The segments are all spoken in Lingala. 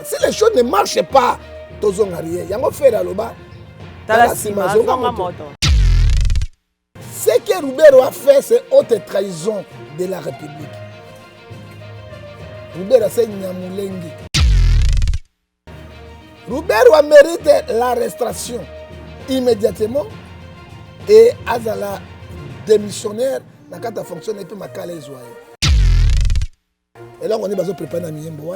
Si les choses ne marchent pas, tous on arrière. Il y a un fait là-bas. Ce que Roubero a fait, c'est haute trahison de la République. Roubero a fait Nyamoulengi. Roubero a mérité l'arrestation immédiatement et Azala démissionnaire dans la fonction et puis ma calais. Et là on est besoin de préparer la Miyembo.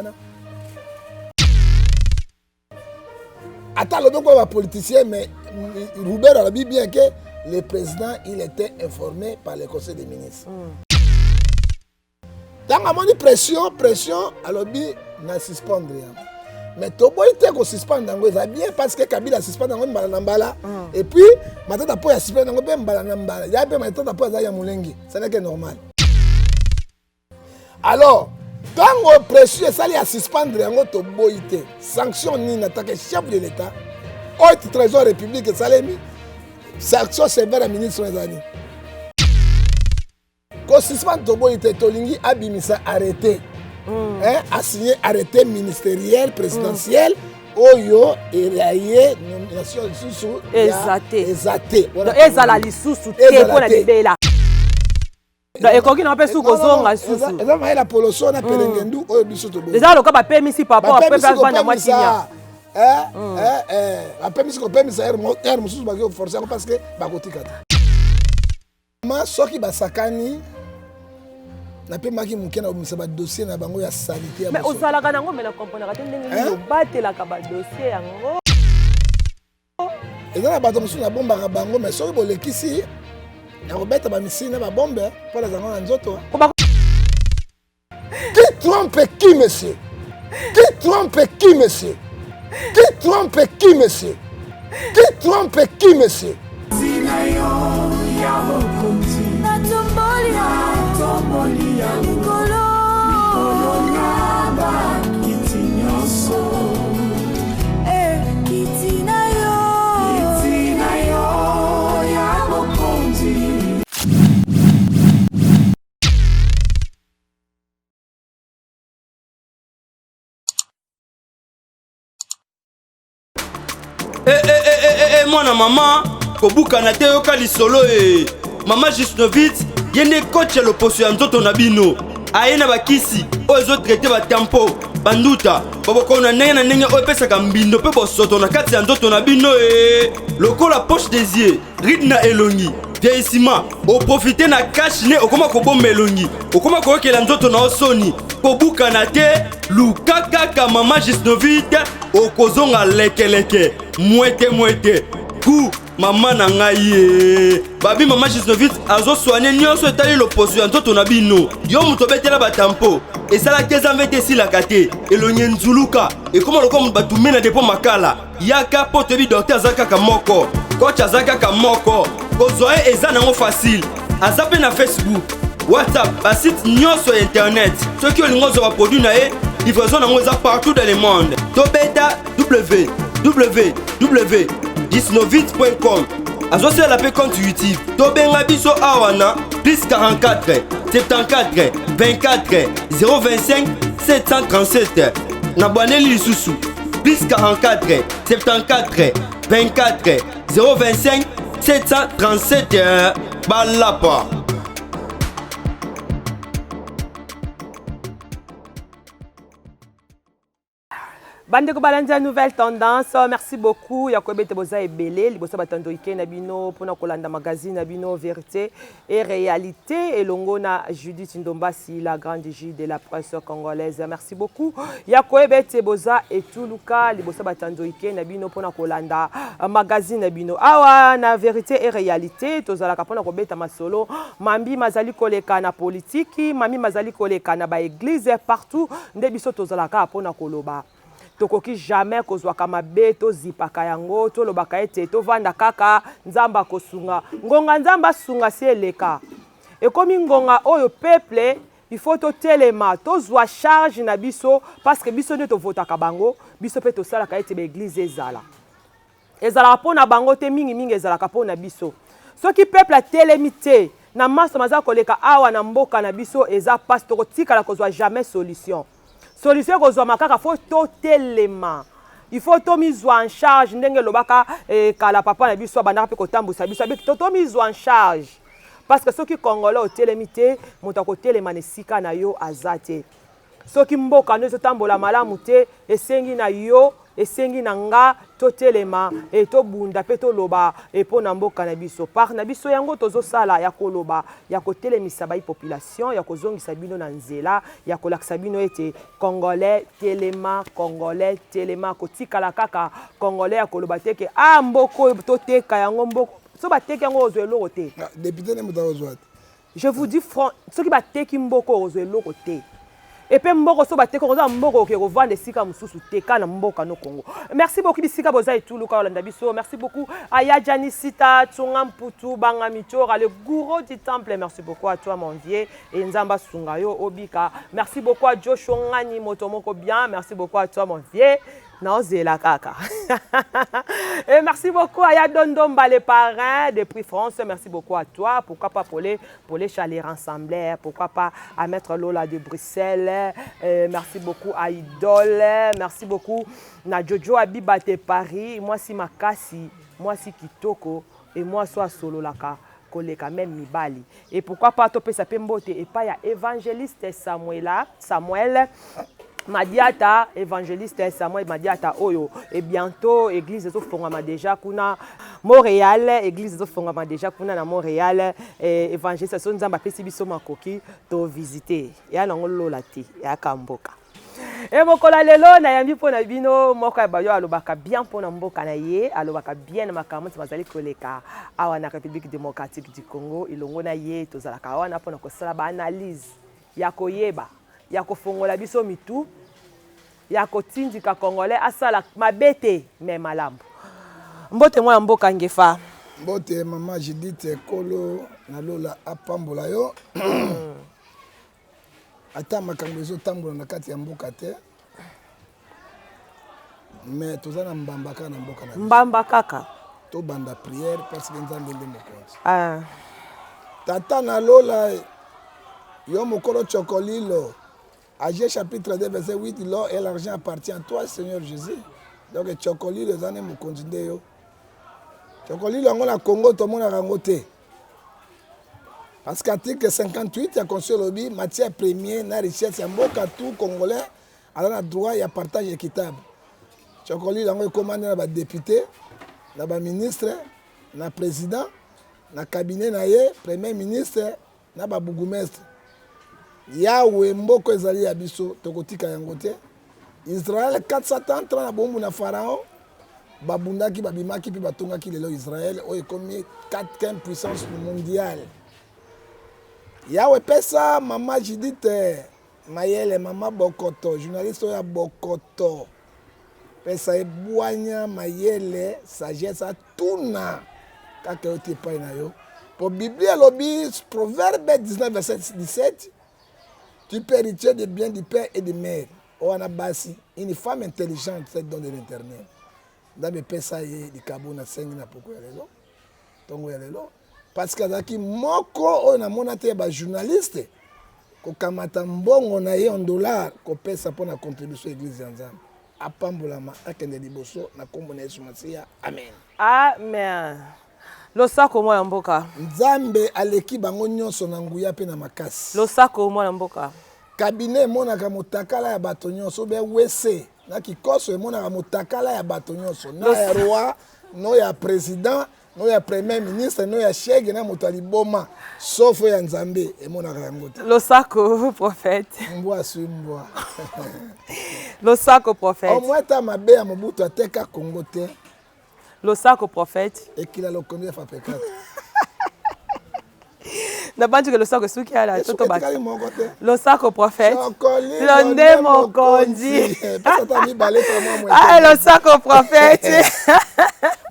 Attends, le va politicien, mais Roubero a dit bien que le président il était informé par le conseil des ministres. Dans la pression, alors il n'a suspendre. Mais Tobo était qu'on suspende dans le bien parce que Kabila suspend dans le Mbala. Et puis, maintenant, il a suspend dans le Mbala. Il y a maintenant il Moulengi. Ce n'est que normal. Alors, quand on pression, ça lui a suspendre dans le Tobo était. Sanction ni n'attaque chef de l'État. Haute trésor république, ça l'a mis. Sanction sévère à ministre des années. Quand suspend Tobo était, Tolingi Abimisa arrêté. A signé arrêté ministériel, présidentiel, Oyo, Elaye, nomination sous Ezaté. Ezala lisusu te pour la débela. Et quand on appelle sous Kozonga susu. Et la poloso na pelengendu Oyo biso to. Déjà le cas ba permis par rapport après place bana mwatinya. A permis ko permis er mususu ba forcer parce que ba kotikata. Ma soki ba sakani na pe maki mukena obimisa ba dossier na bango ya sanité. Mais ozalaka nango mais na comprendre ka ndenge ni batela ba dossier yango. Ezala bato mususu na bomba ka bango mais soki bolekisi ya kobeta ba misina ba bombe pour la zango na nzoto. Qui trompe qui monsieur? Qui trompe qui monsieur? Qui trompe qui monsieur? Qui trompe qui monsieur? Mwana mama kobuka na te yoka lisolo mama Jusnovitz yene coach ya loposo ya nzoto na bino aye na bakisi oyo traité ba tempo banduta babokona ndenge na ndenge oyo pesaka mbindo pe bosoto na kati ya nzoto na bino lokola poche des yeux ride na elongi vieillissement oprofite na cash ne okoma kobomba elongi okoma koyokela nzoto na osoni kobuka na te luka kaka mama Jusnovitz okozonga lekeleke mwete ku mama na ngai babi mama Jusnovitz azo soigner nyonso etali loposo ya nzoto na bino yo muto betela batampo esala keza mvete silaka te elonye nzuluka ekoma lokoma batume na depo makala yaka po tebi docteur azaka ka moko coach azaka ka moko kozwa eza nango facile aza pe na Facebook WhatsApp basite nyonso internet soki olingo ozwa produit na ye livraison nango eza partout dans le monde tobeta www.jusnovitz.com azosala la pe compte YouTube tobenga biso awana plus 44 74 24 025 737 na bwaneli lisusu plus 44 74 24 025 737 balapa. Bande ko balanja nouvelle tendance. Merci beaucoup. Yakobe Teboza et Belé. Libosa batando ike na bino pona kolanda magazine na bino vérité et réalité. Et longona Judith Ndombasi, la grande J de la presse congolaise. Merci beaucoup. Yakobe Teboza et Tuluka. Libosa batando ike na bino pona kolanda magazine na bino. Awa na vérité et réalité. Tozala kapona kobeta masolo. Mambi mazali koleka na politique. Mami mazali koleka na ba église partout. Ndebiso tozala kapona koloba. Tokoki jamais kozwaka mabe to zipaka yango to lobaka ete to vanda kaka nzamba kosunga ngonga nzamba sunga si eleka ekomi ngonga oyo peuple il faut to telema to zwa charge na biso parce que biso nde to votaka bango biso pe to sala ka ete be église ezala pona bango te mingi ezala pona biso soki peuple a telemité na maso maza koleka awa na mboka na biso eza pastor tika la kozwa jamais solution. solution kozwa kaka faut totelema. Il faut to mise en charge ndenge lobaka kala papa na biso bandaka pe kotambusa biso to mise en charge parce que ceux qui congolais au télémité moto ko telema nesika na yo azate ceux qui mboka no tambola malamu te esengi na yo esengi na nga to telema et to bunda pe to loba et po na mboka na biso par na biso yango tozo sala ya koloba ya ko telemisa ba population ya ko zongisa bino na nzela ya ko lakisa bino ete congolais telema ko tikala kaka congolais ya koloba teke mboko to teka yango mboko so ba teka yango ozwelo te député ne mutaozwa. Je vous dis franc ceux qui ba teki mboko ozwelo te. Et puis mboko so bateko koza mboko ke kovanda sika mususu teka na mboka no Congo. Merci beaucoup bisika boza etulu ka olanda biso. Merci beaucoup Aya Janisita Tsunga Mputu Banga Michora le gourou du temple. Merci beaucoup à toi mon vieux et Nzamba Sungayo Obika. Merci beaucoup à Joshua Ngani Motomoko bien. Merci beaucoup à toi mon vieux. Naozela kaka. Et merci beaucoup à Yadondomba les parrains depuis France. Merci beaucoup à toi. Pourquoi pas pour les chaleurs ensemble. Pourquoi pas à Maître Lola de Bruxelles. Merci beaucoup à Idole. Merci beaucoup à Jojo Abiba de Paris. Moi si Makasi. Moi si Kitoko. Et moi soit Solo Laka. Koleka même Mibali. Et pourquoi pas topé sa pembote. Et pas ya évangéliste Samuel. Madiata, évangéliste Samuel Madiata Oyo. Et bientôt, église de Fongama déjà, kuna Montréal, église de Fongama déjà, kuna na Montréal, évangéliste Sonzamba Pesibiso Makoki, to visiter. Ya nangolo lati, ya kamboka. Et mokola lelo na yambi pona bino moka bayo alobaka bien pona mboka na ye alobaka bien na makambo bazali koleka awa na République démocratique du Congo ilongo na ye tozalaka awa na pona kosala ba analyse ya koyeba ya kofongola biso mitu ya kotindika congolais asala mabete me malambo mbote mwa mboka ngefa mbote mama Judith Kolo na Lola apambola yo ata makambo ezotambola na kati ya mboka te mais tozana mbambaka na mboka na mbamba kaka to banda prière parce que nzambe nde mokonzi tata na Lola yo mokolo chokolilo Agé chapitre 2 verset 8 l'or et l'argent appartient à toi Seigneur Jésus donc chokolilo ezane mokonzi nde yo chokolilo yango na Congo tomonaka yango te parce qu'article 58 ya constitution lobi matière première na richesse ya mboka tout congolais ala na droit ya partage équitable chokolilo yango ekomandi na badéputé na baministre na président na cabinet na ye premier ministre na babourgmestre yawe mboko ezali ya biso tokotika yango te Israël 430 na bombu na Pharaon babundaki babimaki puis batongaki lelo Israël oyo ekomi 4e puissance mondiale yawe pesa mama Judith Mayele mama Bokoto journaliste oyo ya Bokoto pesa ebwanya Mayele sagesse atuna kaka yo te pai na yo po Biblia lobi proverbe 19 verset 17 tu peux hériter des biens du père et de mère oana basi une femme intelligente c'est don de l'éternel ndabe pesa ye likabo na sengi na poko ya lelo tongo ya lelo parce que azaki moko oyo namona te ba journaliste kokamata mbongo na ye en dollar kopesa mpona contribution église ya nzambe apambolama akende liboso na kombo na Yesu Masiya amen amen losako mwana mboka nzambe aleki bango nyonso na nguya pe na makasi losako mwana mboka cabinet emonaka motakala ya bato nyonso be wese na kikoso emonaka motakala ya bato nyonso na ya roi no ya président no ya premier ministre no ya chege na moto aliboma sauf ya nzambe emonaka yango te losako prophète mbwa sui mbwa losako prophète omweta mabe ya mobutu ateka Congo te losako prophète ekila lokondo ya fapekata na bantu ke losako suki ala toto ba moko te losako prophète londe mokonzi pesa ta mi baleta mwa mwe ah losako prophète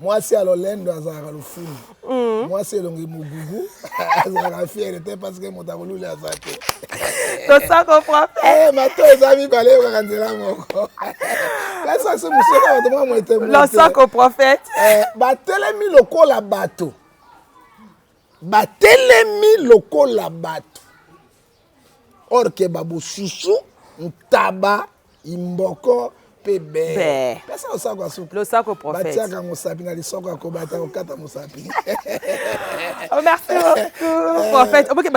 mwasi alolendo azalaka lufumu mwasi elongi mugugu azalaka fiere te parce que moto akoluli aza te losako prophète mato eza mibale okaka nzela moko pesa se museka bato mwa mwete losako prophète batelemi lokola bato batelemi lokola bato or ke babususu ntaba imboko pe Be. pesa osako asuka Le sac au prophète. batiaka mosapi na lisoko ya kobata kokata mosapi. Oh, merci beaucoup, prophète. Ok,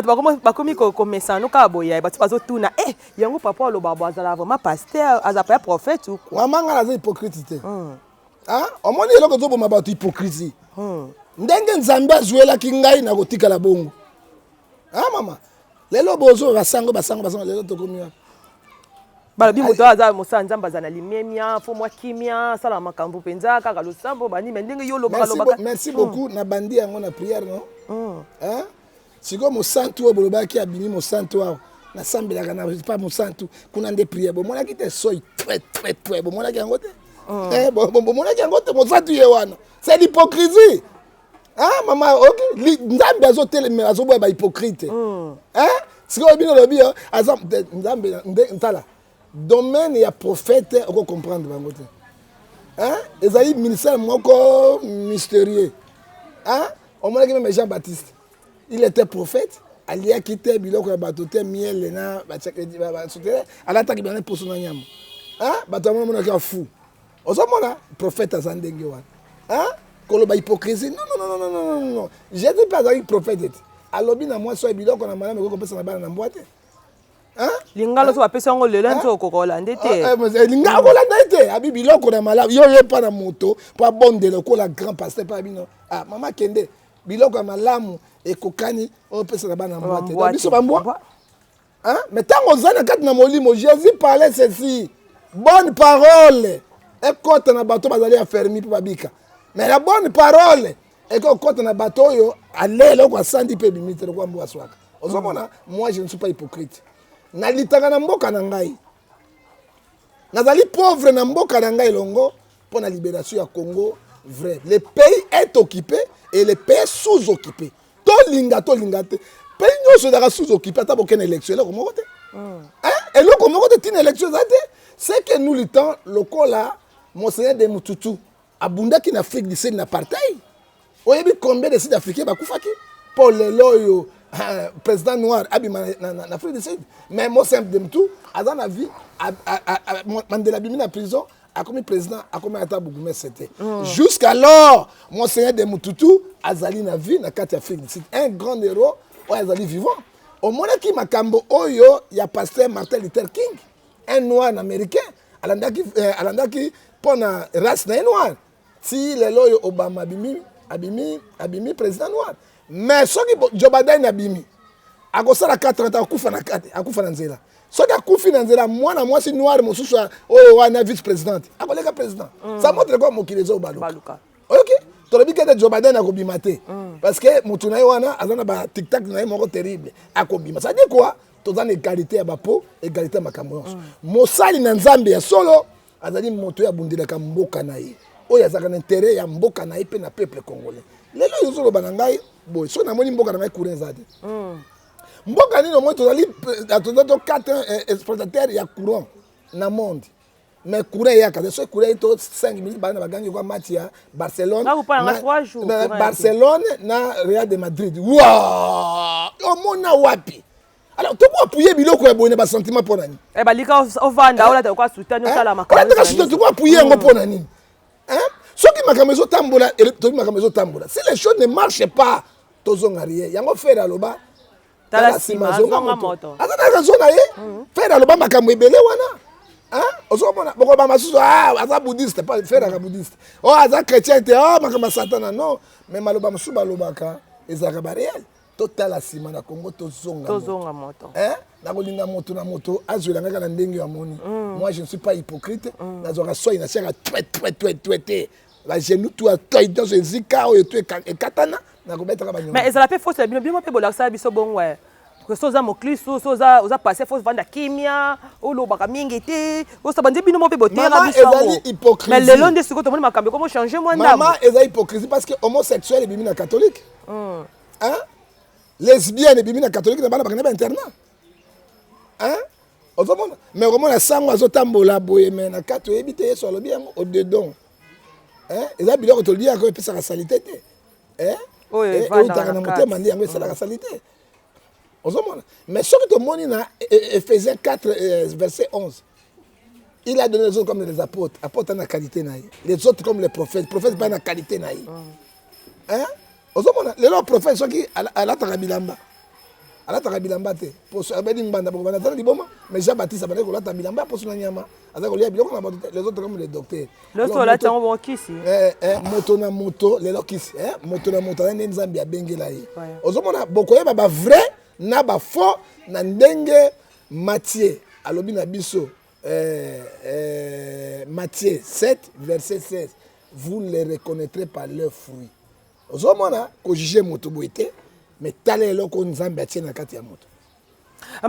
bakomi komesa no ka boya batu bazotuna yango papa aloba bazala vraiment pasteur azapa prophète ou quoi. Mama nga naza hypocrite te. Omoni eloko ezoboma bato hypocrisie. Ndenge nzambe azwelaki ngai na kotikala bongo. Mama lelo bozo basango lelo tokomi wapi. Balobi moto aza mosa nzambe aza na limemia fo mwa kimia sala makambo penza kaka losambo bani me ndenge yo loba loba. Merci beaucoup na bandi yango na prière non. Siko mosantu obolobaki abimi mosantu awo na sambelaka na pas mosantu kuna nde prière bomonaki te soy très bomonaki yango te. Bomonaki yango te mosantu ye wana. C'est l'hypocrisie. Maman, ok, nzambe azotelema azoboya ba hypocrite. Siko bino lobi nzambe ntala domaine ya prophète oko comprendre bango te. Ezali ministère moko mystérieux. On m'a dit même Jean-Baptiste. Il était prophète, alia quitté biloko ya batote miel na ba soutera ala ta ki bien pour son nyama. Bato mona ka fou. Ozomona prophète azandenge wana. Kolo ba hypocrisie. Non. Je dis pas avec prophète. Alobi na moi so biloko na malama ko pesa na bana na mboate. Lingalo so apesa ngo lelo nzo kokola ndete. Lingalo kola ndete. Abi biloko na malama yo pa na moto pa bondelo ko la grand pasteur pa bino. Mama kende biloko ya malamu ekokani opesa na bana mboate. Biso bambwa. Mais tant ozana kat na molimo Jésus parlait ceci. Bonne parole. Ekote na bato bazali affermi pa babika. Mais la bonne parole et que quand on a bateau yo aller là quoi sandi pe bimite quoi mbo aswaka. Ozomona moi je ne suis pas hypocrite. Na litanga na mboka na ngai. Nazali pauvre na mboka na ngai longo pour la libération ya Congo vrai. Le pays est occupé et le pays sous-occupé. To linga te. Pays nyoso dara sous-occupé ta bokene élection là comme côté. Et là comme côté une élection zate c'est que nous luttons lokola Monseigneur de Mututu abundaki na Afrique du Sud na apartheid. Oyebi combien de Sud-Africains bakufaki pour le loyo président noir abima na Afrique du Sud. Mais Monseigneur de Mututu azan na vie Mandela bimi na prison a comme président a comme ata bougumé c'était. Jusqu'alors Monseigneur de Mututu azali na vie na kati Afrique du Sud. Un grand héros o azali vivant. Au moment qui makambo oyo ya pasteur Martin Luther King, un noir américain alandaki pour na race na noir. Si le loyo Obama abimi président noir. Mais ce qui Joe Biden abimi akosala 4 ans akufa na nzela. Ce qui akufi na nzela moi si noir mosusu oyo wana vice président. Akoleka président. Ça montre quoi mokilezo baluka. OK. Tolobi que Joe Biden akobima te. Parce que mutu na wana azana ba tic-tac na moko terrible. Akobima. Ça dit quoi? Tozana égalité ya bapo, égalité makambo yonso. Mosali na nzambe ya solo azali moto ya bundelaka mboka na ye. Oyo azaka na intérêt ya mboka na ye pe na peuple congolais. Lelo yozolo banangai boy so na moni mboka na mai courant zade. Mboka nino mo tozali atozo 4 exportateurs ya courant na monde. Mais courant ya ka so courant to 5000 bana bagangi kwa match ya Barcelone. Là vous parlez en 3 jours. Barcelone na Real de Madrid. Wow! Omona wapi? Alors, tu peux appuyer biloko ya bonne ba sentiment pour nani. Lika ovanda ola ta kwa soutenir ça la makambo. Tu peux appuyer ngo pour nani. Ce qui m'a kamezo tambola et to m'a kamezo tambola. Si les choses ne marchent pas, tozonga rien. Yango faire aloba. Tala sima zonga moto. Azana raison na ye. Faire aloba makambo ebele wana. Ozomona boko ba masusu aza bouddhiste pas faire aka bouddhiste. Aza chrétien te makambo satana non. Mais maloba masusu balobaka ezaka ba réel. Total asima na Congo tozonga moto. Na kolinga moto na moto azwela ngaka na ndenge ya moni. Moi je ne suis pas hypocrite. Nazora soy na chaka tweté. La genou tout à toi dans ce zika ou tu et katana na ko betaka banyo. Mais ezala pe fausse bino pe bolakisa biso bon ouais. Que soza mokliso soza oza passer fausse vanda kimia olobaka mingi te. Osa bande bino mo pe botera biso. Ezali hypocrisie. Mais le long de ce que tout le monde makambe comment changer moi ndabo. Maman ezali hypocrisie parce que homosexuel et bimina catholique. Lesbienne et bimina catholique na bana bakana ba internat. Ozomona mais comment la sango azotambola boye mais na kato ebite yeso alobi yango au dedans. Eza biloko to lia ko epesa ka salité te. Oui, voilà. Na motema ndi yango esala ka salité. Ozomona mais ce que to moni na Ephésiens 4 verset 11. Il a donné les autres comme les apôtres. Apôtres ont la qualité. Les autres comme les prophètes. Prophètes pas la qualité. Hein? Les autres prophètes sont qui à la Tarabilamba. À la Tarabilamba, mais Jean-Baptiste a dit que la Tarabilamba pour son anyama. Les autres comme les docteurs. L'autre là, tu as un qui ici. Moto na moto, les loki. Moto na moto, les Nzambi a bengela. Ozomona beaucoup ba vrai, na ba faux, na ndenge Matthieu. Alobi na biso. Matthieu 7, verset 16. Vous les reconnaîtrez par leurs fruits. Vous avez jugé moto boité, mais talé loko nzambe atie na kati ya moto.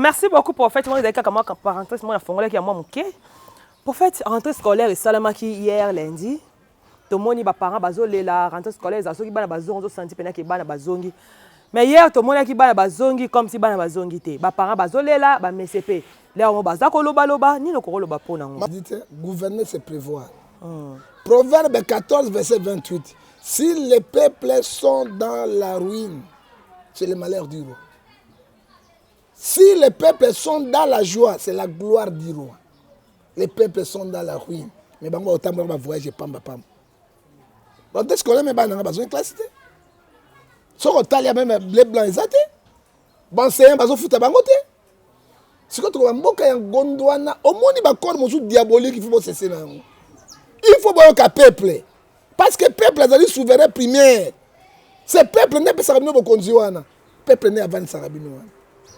Merci beaucoup prophète. Moi j'ai comme parenthèse moi fongolé qui a moi muké. Prophète rentrée scolaire et salamaki hier lundi. Tout monde ba parents bazolé la rentrée scolaire za soki bana bazongo senti pena ke bana bazongi. Mais hier tout monde qui bana bazongi comme si bana bazongi te. Ba parents bazolé la ba MCP. Là on baza ko loba ni loko loba pona ngo. Dites gouverner c'est prévoir. Proverbe 14 verset 28. Si les peuples sont dans la ruine, c'est le malheur du roi. Si les peuples sont dans la joie, c'est la gloire du roi. Les peuples sont dans la ruine. Mais bango autant va voyager pamba pam. Donc est-ce qu'on a même pas besoin de classe? Si on a même blé blanc exacté. Bon c'est un bazo futa bango te. Si on trouve mboka ya gondwana, au moins il va corps mon diabolique il faut cesser na. Il faut voir qu'un peuple. Parce que le peuple est souverain primaire. Ce peuple n'est pas sarabino bokonziwana. Peuple n'est avant sarabino.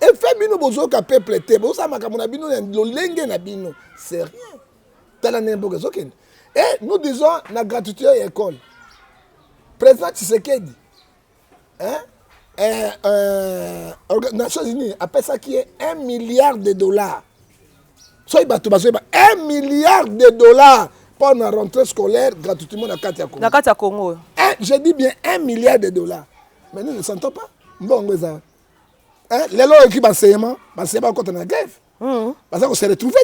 Et fait bino bozo ka peuple était. Bozo makamona bino lo lenge na bino. C'est rien. Tala n'importe quoi. Et nous disons la gratuité à l'école. Président Tshisekedi. Nations Unies appelle ça qui est 1 milliard de dollars. Soyez bateau, 1 milliard de dollars. Pour la rentrée scolaire gratuitement dans Katia Congo. Dans Katia Congo. Je dis bien 1 milliard de dollars. Mais nous ne sentons pas. Bon, les lois qui enseignement, c'est pas contre la grève. Parce qu'on s'est retrouvé.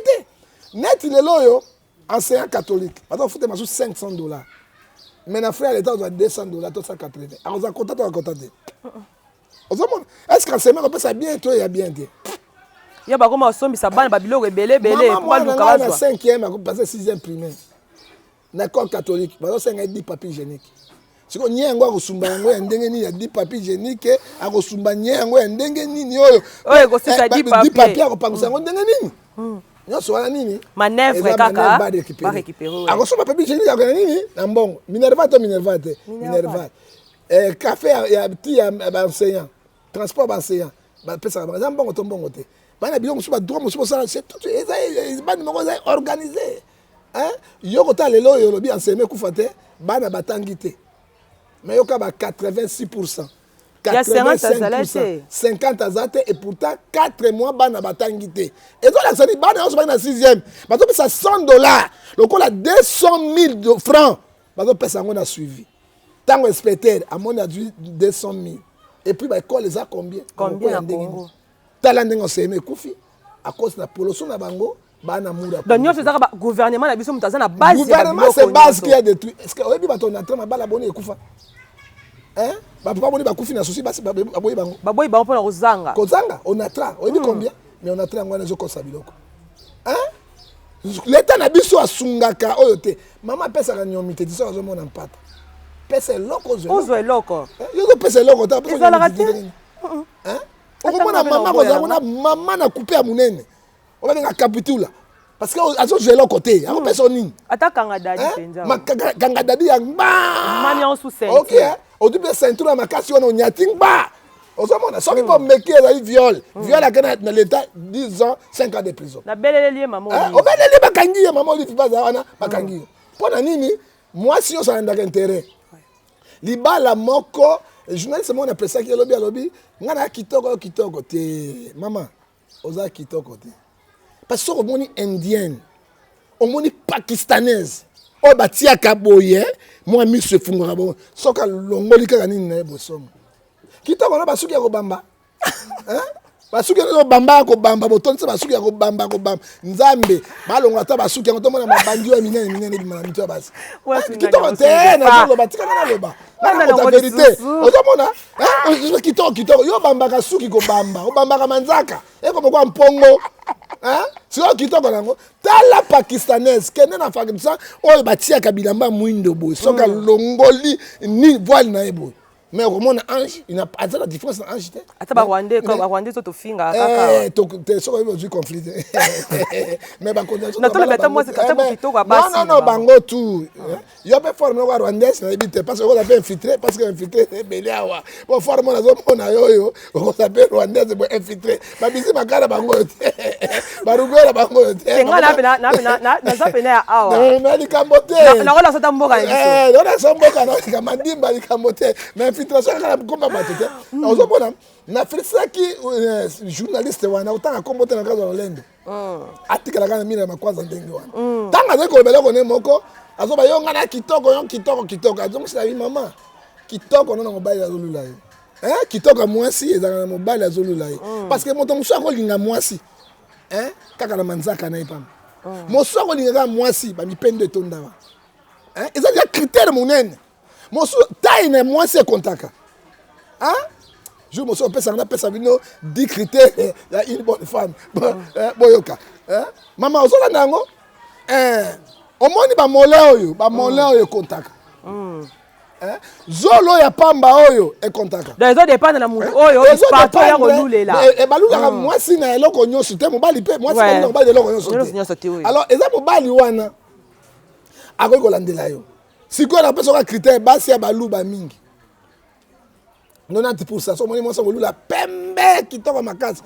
Net les lois enseignants catholiques. Parce qu'on fout 500 dollars. Mais dans frère l'État on doit 200 dollars, 280. Alors on a contenté, on a contenté. Est-ce qu'enseignement peut ça bien toi il y a bien dit. Il y a pas comme sombi ça ban babilo rebelle belé pour pas nous caser. 5e passer 6e primaire. L'école catholique, parce que c'est 10 papiers hygiéniques. Si on y a un gars qui a 10 papiers hygiéniques, a kosumba nyengo ndenge nini oyo. Oyo ko sisa 10 papiers ko pangusa ndenge nini. Nyoso wana nini? Manœuvre kaka ba récupérer. A kosumba papier hygiénique ya nini? Na mbongo. Minerva to Minerva te. Minerva. Café ya petit enseignant. Transport enseignant. Ba pesa ba mbongo to mbongo te. Bana biloko musuba droit musuba ça c'est tout bana moko organisé. Hein? Yokota lelo yolobi enseigné kufate bana batangité. Mais yoka ba 86%. 85%. 50 azate et pourtant 4 mois bana batangité. Et donc la sani bana on na 6e. Bato pesa 100 dollars. Loko la 200 000 francs. Bato pesa on a suivi. Tango inspecteur à mon a dû 200 000. Et puis ba école les a combien? Combien en Congo? Talande enseigné kufi à cause na poloso na bango. Donc, nous faisons le gouvernement, la base. Le gouvernement, c'est base qui a détruit. Est-ce que vous avez dit que tu as la bonne écoute? Hein? Pourquoi vous avez dit que tu as souci? On a tra. On dit combien? Mais on a tra. On a hein? L'État n'a pas à Sungaka. Maman pèse à la nyomite. Tu sais, on a un pâte. Pèse loco. Ozo est loco. Yo pèse loco. Ils ont la raté. Hein? Maman a coupé à mon nez. On va dire capitula parce que azo jouer l'autre côté on personne ata kangadadi penza ma kangadadi ya ba manion sous ceinture OK au début ceinture à makasi on nyating ba ozomona so people make la viol viol à dans l'état 10 ans 5 ans de prison na beleleli maman on beleleli bakangi maman li fibaza wana bakangi pona nini moi si on s'en a intérêt libala moko journaliste mon appelle ça qui lobby ngana kitoko te maman oza kitoko te. Parce que on est indienne, on est pakistanaise, on bâtit à Kaboye, moi mis ce fungora bon, sauf que l'ongoli kani ne bosom. Qui t'a on basuki ko bamba, hein? Basuki ko bamba ko bamba, boton se basuki ko bamba nzambe, balonga ta basuki ko tomona mabandi wa minene bi manami to basi. Qui t'a on te na lo batika na lo ba. La vérité, ozomona, hein? Qui t'a yo bamba ka suki ko bamba, o bamba ka manzaka, e ko kwa mpongo. Hein? Si on quitte Kongo, tant tala pakistanaise kende na Pakistan oyo batiaka bilamba mwindo boy soka longoli ni voile na ebo mais au moins ange il n'a pas la différence en ange ata ba rwandais quand ba rwandais to finga kaka te so ko du conflit mais ba condamnation na to le beta moi c'est kata kitoko basi non bango tout yo pe former ko rwandais na bité parce que on a fait infiltrer parce que infiltrer belé awa pour former na zo mona yo on s'appelle rwandais pour infiltrer ba bisi makala bango ba rugora bango tenga na zapena ya awa na likambote na kola sota mboka na biso na somboka na kamandimba likambote mais infiltration kala komba batete ozomona na felisaki journaliste wana utanga kombote na kazo lolendo atikala kana mina makwaza ndenge wana tanga zeko beloko ne moko azoba yo ngana kitoko azongisa bi mama kitoko nona mobile azolula yo kitoko mwasi ezanga mobile azolula yo parce que moto muso akolinga mwasi kaka na manzaka na ipam moso akolinga mwasi ba mipende tondawa ezali ya critère munene moso taille na mwasi kontaka je me suis pensé na pesa bino 10 critères ya une bonne femme boyoka mama ozola nango omoni ba mole oyo kontaka zolo ya pamba oyo e kontaka donc ezo dépendre na mutu oyo ispato ya kolulela e balulaka mwasi na eloko nyonso te mobali pe mwasi na mobali eloko nyonso te alors eza mobali wana akoki kolandela yo sikoyo na pesa ka critère basi ya baluba mingi 90% so moni mwasi kolula pembe kitoko makasi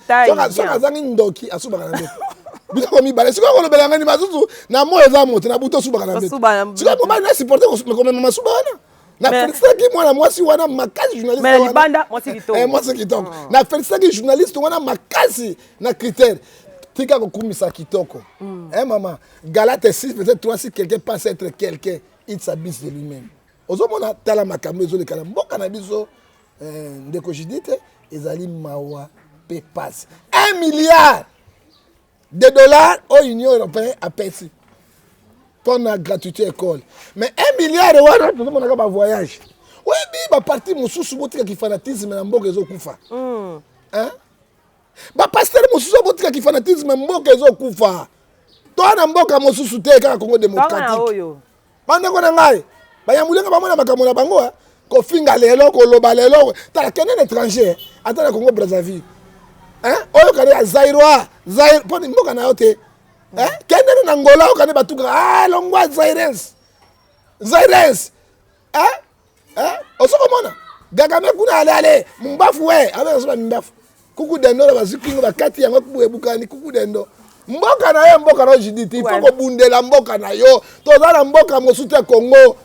soka azangi ndoki asubaka na ndoki biko mibale sikoyo kolobela ngani masusu na mo eza moto na buto subaka na ndoki sikoyo mobali na supporter ko masuba wana na felicitaki mwana mwasi wana makasi journaliste mais libanda mwasi kitoko na felicitaki journaliste wana makasi na critère tika kokumisa kitoko maman Galate 6 peut-être 3 si quelqu'un pense être quelqu'un il s'abuse de lui-même ozomona tala makambo ezolekala mboka na biso ndeko jidite ezali mawa pe passe 1 milliard de dollars au Union européenne a payé pour la gratuité école mais 1 milliard de dollars tout le monde a voyage oui ba parti mususu botika ki fanatisme na mboka ezokufa ba pasteur mususu botika ki fanatisme mboka ezokufa to na mboka mususu te kaka Congo démocratique bande ko na ngai ba yamulenga ba mona makambo na bango ko finga lelo ko loba lelo tala kene étranger atala Congo Brazzaville oyo kane Zaire po mboka na yote kende na Angola okane batuka longwa Zairens osoko mona gagame kuna ale mbafu we abe so mbafu kuku dendo la bazikingo bakati yango kubukani kuku dendo mboka na yo mboka na jiditi foko bundela mboka na yo tozala mboka mosusu Congo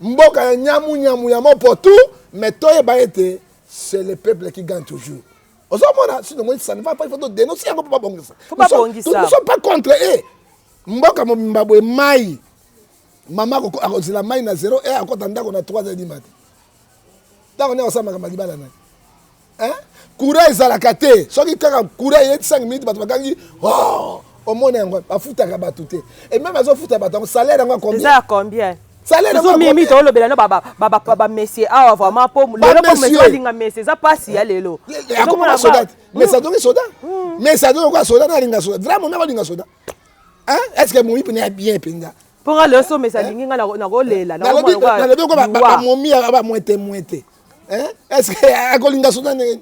mboka ya nyamu ya mopotu mais toye ba été c'est le peuple qui gagne toujours osomona sinon moi ça ne va pas il faut dénoncer yango pas bongisa nous sommes pas contre eux mboka mbabwe mai mama ko akozila mai na 0 et akota ndako na 3h du matin ndako ne osama kama libala na courant ezalaka te soki kaka courant ye 5 minutes bato bakangi omona yango bafutaka bato te et même azofuta bato salaire yango combien salaire yango mimi to lobela no baba messier awa vraiment po lelo po messier linga messier za pasi ya lelo akomona soda mais ça donne soda mais ça donne quoi soda na linga soda vraiment na linga soda est-ce que mon ipne bien pinga pour le so mais ça linga na ko lela na lobi ko ba momi ba moite est-ce que akolinga soda ne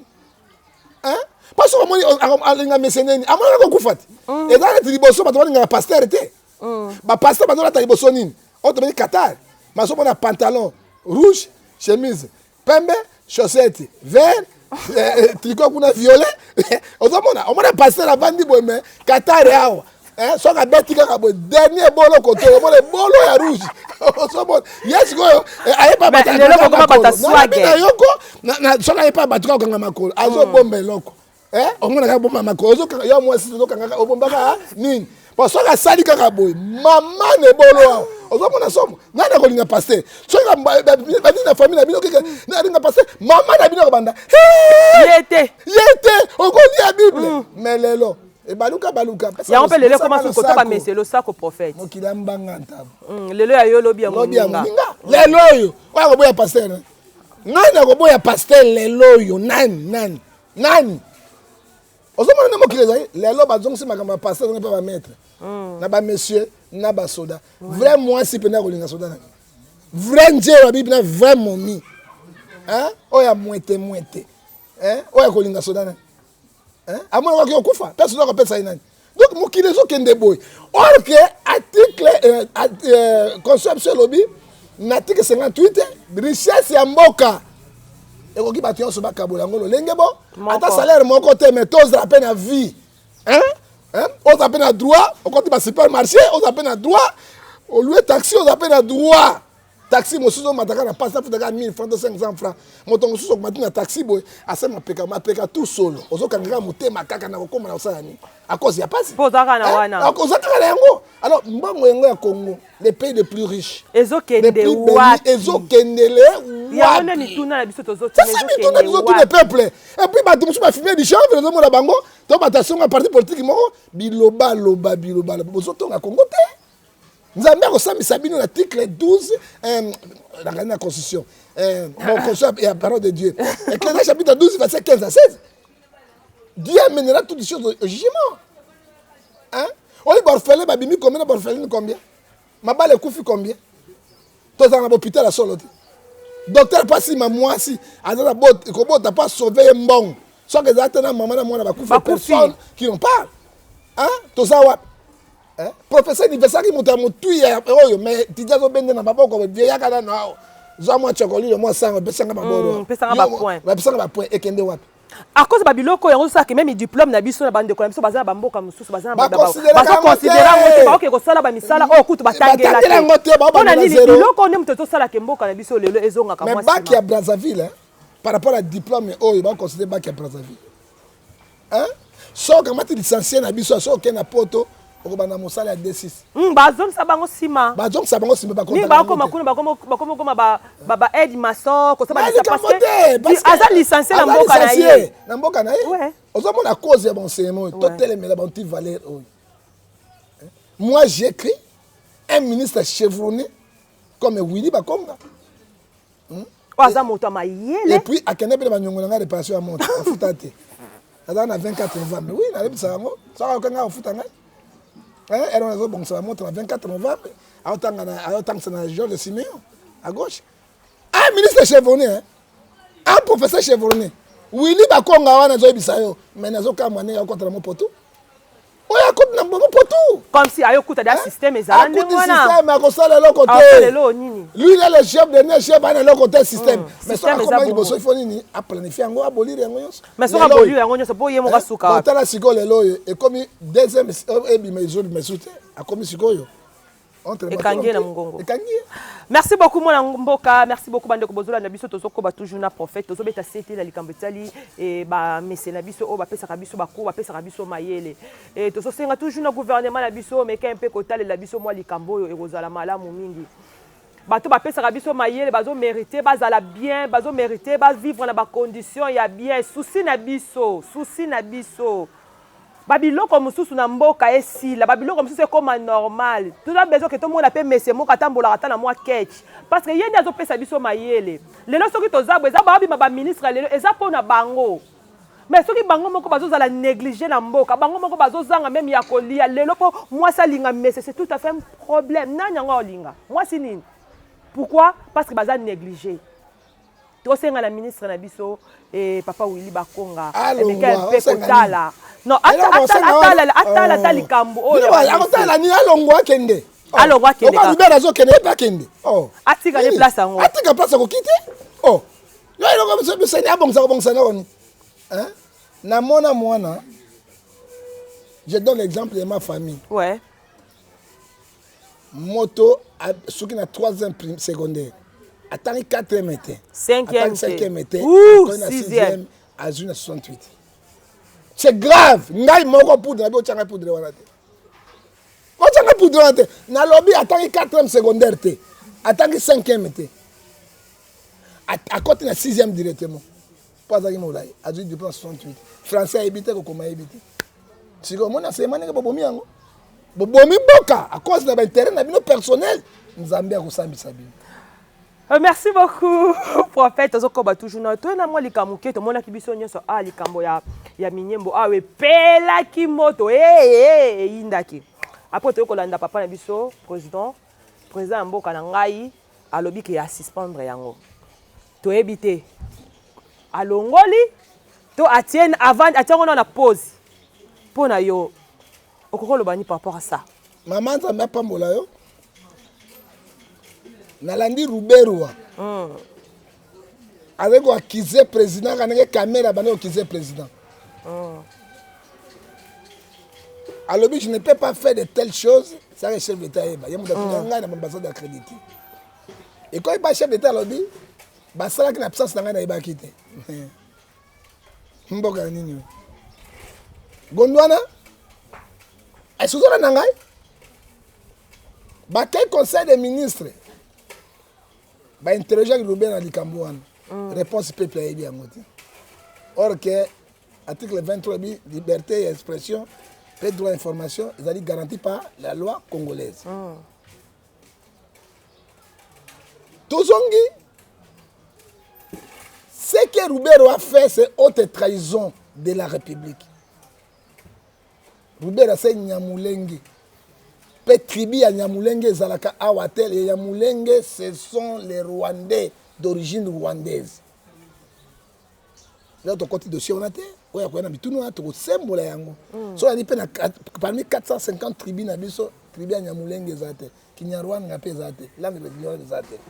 parce que moi alinga meseneni amona ko kufati ezana tiliboso bato balinga pasteur te ba pasteur bato la tiliboso nini autre pays Qatar mais on a pantalon rouge chemise pembe chaussette vert tricot kuna violet on a pasteur la bandi boime Qatar awa so ka beti ka bo dernier bolo côté on le bolo ya rouge on yes go aye pa bata na yoko na so ka pa batuka kanga makolo azo bombe loko omona ka bomba makolo zo yo mwasi zo kanga obomba ka nini parce que sali kaka boy mama ne bolo ozomona somo nana ko linga pasteur so ka badi na famille na bino keke na linga pasteur mama na bino ko banda yete okoli ya bible melelo e baluka ya on peut lelo comment ko to ba meselo ça ko prophète mokila mbanga ntabo lelo ya yo lobi ya munga lelo yo kwa ko boya pasteur nana ko boya pasteur lelo yo nani ozomona na mokili ezali lelo bazongisi makambo ya pasteur ngepe bametre na ba monsieur na ba soda vrai moi si pena kolinga soda na vrai nje wa bibina vrai momi hein oya mwete hein oya kolinga soda na hein amona ko kufa personne ko pesa inani donc mokili ezokende boye or que article conception lobby na article 58 richesse ya mboka ekoki bato nyonso bakabola yango lolenge bo ata salaire moko te mais tozala mpe na vie ozala mpe na droit okoti ba supermarché ozala mpe na droit olue taxi ozala mpe na droit taxi mosusu omataka na pasi nafutaka 1000 francs to 500 francs moto mosusu okomati na taxi boye ase mapeka tout solo ozokangaka motema kaka na kokóma na kosala nini à cause ya pasi ozaka na wana ozaka na yango alors mbongo yango ya Congo les pays les plus riches ezokende wapi ezokendele yango nde mituna na biso tozotuna le peuple et puis bato mosusu bafilme bichanvre ezomona bango to batasonga parti politique moko biloba bozotonga Congo te nzambe akosambisa bino l'article 12 la constitution bon constitution et la parole de Dieu Ecclésiaste chapitre 12 verset 15 à 16 Dieu amènera toutes les choses au jugement hein oyi borfele babimi combien de borfeline combien mabale kufi combien tozala na hôpital à solo te docteur pasi mamwasi azala bot kobota pas sauver mbongo soki ezala te na mama na mwana bakufi personne qui en parle hein tozala wapi professeur universitaire qui monte à motuya oyo mais tidia zo bende na baboko vieillaka na nao zo mwa chocolat mo sanga pesanga maboro pesanga ba point ekende wapi à cause babiloko yango ça que même diplôme na biso na bande ko na biso bazana bamboka mususu bazana baba bazo considérer ngo te ba ke ko sala ba misala o kutu batangela te on a dit biloko ne muto to sala ke mboka na biso lelo ezonga kama mais bac ya Brazzaville par rapport à diplôme oyo ba considérer bac ya Brazzaville hein so kamati licencié na biso so ke na poto okobana mosala ya D6 bazongisa bango sima bakonta bakoma kuna bakoma ba aide maçon ko saba ça parce que aza licencié na mboka na ye ozomona cause ya bonseignement to telemela banti valeur oyo moi j'ai écrit un ministre chevronné comme Willy Bakonga aza moto mayele et puis akende pe banyongo na réparation ya montre afuta te aza na 24 novembre oui na lebisa yango saka okanga afuta ngai elle on a bon ça montre le 24 novembre à autant que na Georges Siméon à gauche un ministre chevronné un professeur chevronné Willy Bakonga wana zo bisayo mais nazo kamane ya contre mon poteau oya contre na mon poteau comme si ayo kuta da système ezala ndenge wana système akosala le côté lui il est le chef de ne chef na le côté système mais ça comment il bosso il faut nini a planifier yango abolir yango nyonso mais so abolir yango nyonso po yemo ka suka wapi tala siko lelo et comme deuxième ebi mais jour mais soute a comme sikoyo ekangie na mongongo merci beaucoup mwana mboka merci beaucoup bande ko bozola na biso tozokoba toujours na prophète tozobeta sete na likambo etali e ba messe na biso o ba pesa ka biso bako ba pesa ka biso mayele e tozosenga toujours na gouvernement na biso mais ka mpe kotale la biso mwa likambo oyo ekozala malamu mingi bato ba pesa ka biso mayele bazo mériter bazala bien bazo mériter ba vivre na ba condition ya bien souci na biso babiloko mususu na mboka esila babiloko mususu ekoma normal tout a besoin que tout le monde appelle messe moko atambola ata na mwa ketch parce que yende azopesa biso mayele lelo soki tozabwe eza babima ba ministre lelo eza pona bango mais soki bango moko bazozala négliger na mboka bango moko bazozanga même ya kolia lelo po mwasi alinga messe c'est tout à fait un problème nani yango olinga mwasi nini pourquoi parce que baza négliger tosenga la ministre na biso et papa Willy Bakonga et kotala non atala likambo oyo atala ni alongwa kende alongwa kende ka libera zo kende pa kende oh atika ne place yango atika place ko kite oh yo ilongo biso ni abongsa na oni hein na mona mwana je donne l'exemple de ma famille ouais moto soki na 3e secondaire attends 4e été 5e été ou 6e à 68 c'est grave ngai moko poudre na biotanga poudre wana te otanga poudre wana te na lobby attends 4e secondaire te attends 5e été à côté na 6e directement pas ça qui molai a dû diplôme 68 français habité ko koma habité siko mona sema nenge bobomi yango bobomi boka à cause de l'intérêt na bino personnel nzambe akosambisa bino. Merci beaucoup, prophète. Ozokoba toujours na to na mo likambo ke to mona kibiso nyonso likambo ya minyembo we pela ki moto indaki. après tu kolanda papa na biso président mboka na ngai alobi ke ya suspendre yango toyebi te alongoli to atienne avant atiango na pause pona yo okokoloba ni par rapport à ça maman nzambe apambola yo nalandi ruberwa avec accuser président kanenge caméra bana accuser président alobi je ne peux pas faire de telles choses ça que chef d'état eba ya muda ngai na ambassade accrédité et quand il pas chef d'état alobi basala ki na absence na ngai na eba kite mboka nini gondwana est-ce que na ngai ba quel conseil des ministres ba interroger Robert na likambo wana réponse peuple ayebi yango te or que article 23 bi liberté d'expression et droit d'information ils sont garantis par la loi congolaise tozongi ce que Roubero a fait c'est haute trahison de la République. Roubero c'est Nyamulenge pe tribu ya Nyamulenge zalaka awatel et Nyamulenge ce sont les Rwandais d'origine rwandaise. Là ton côté dossier on a été oya ko na bitunu na to sembola yango. So ani pe na parmi 450 tribus na biso tribu ya Nyamulenge zate Kinyarwanda ngape zate langue de Kinyarwanda zate.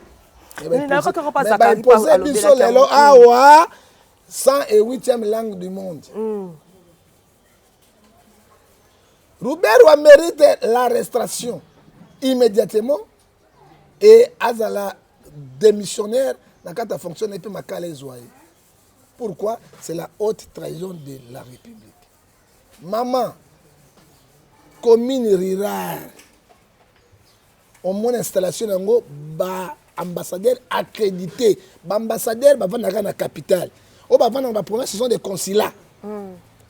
Mais poser biso lelo awa 108e langue du monde. Roubero mérite l'arrestation immédiatement et Azala démissionnaire dans le cadre fonction et puis Makale Zouaï. Pourquoi? C'est la haute trahison de la République. Maman, commune rurale, au moins installation dans ba ambassadeur accrédité, ba ambassadeur ba vendre dans la capitale. Au ba vendre dans la province, ce sont des consulats.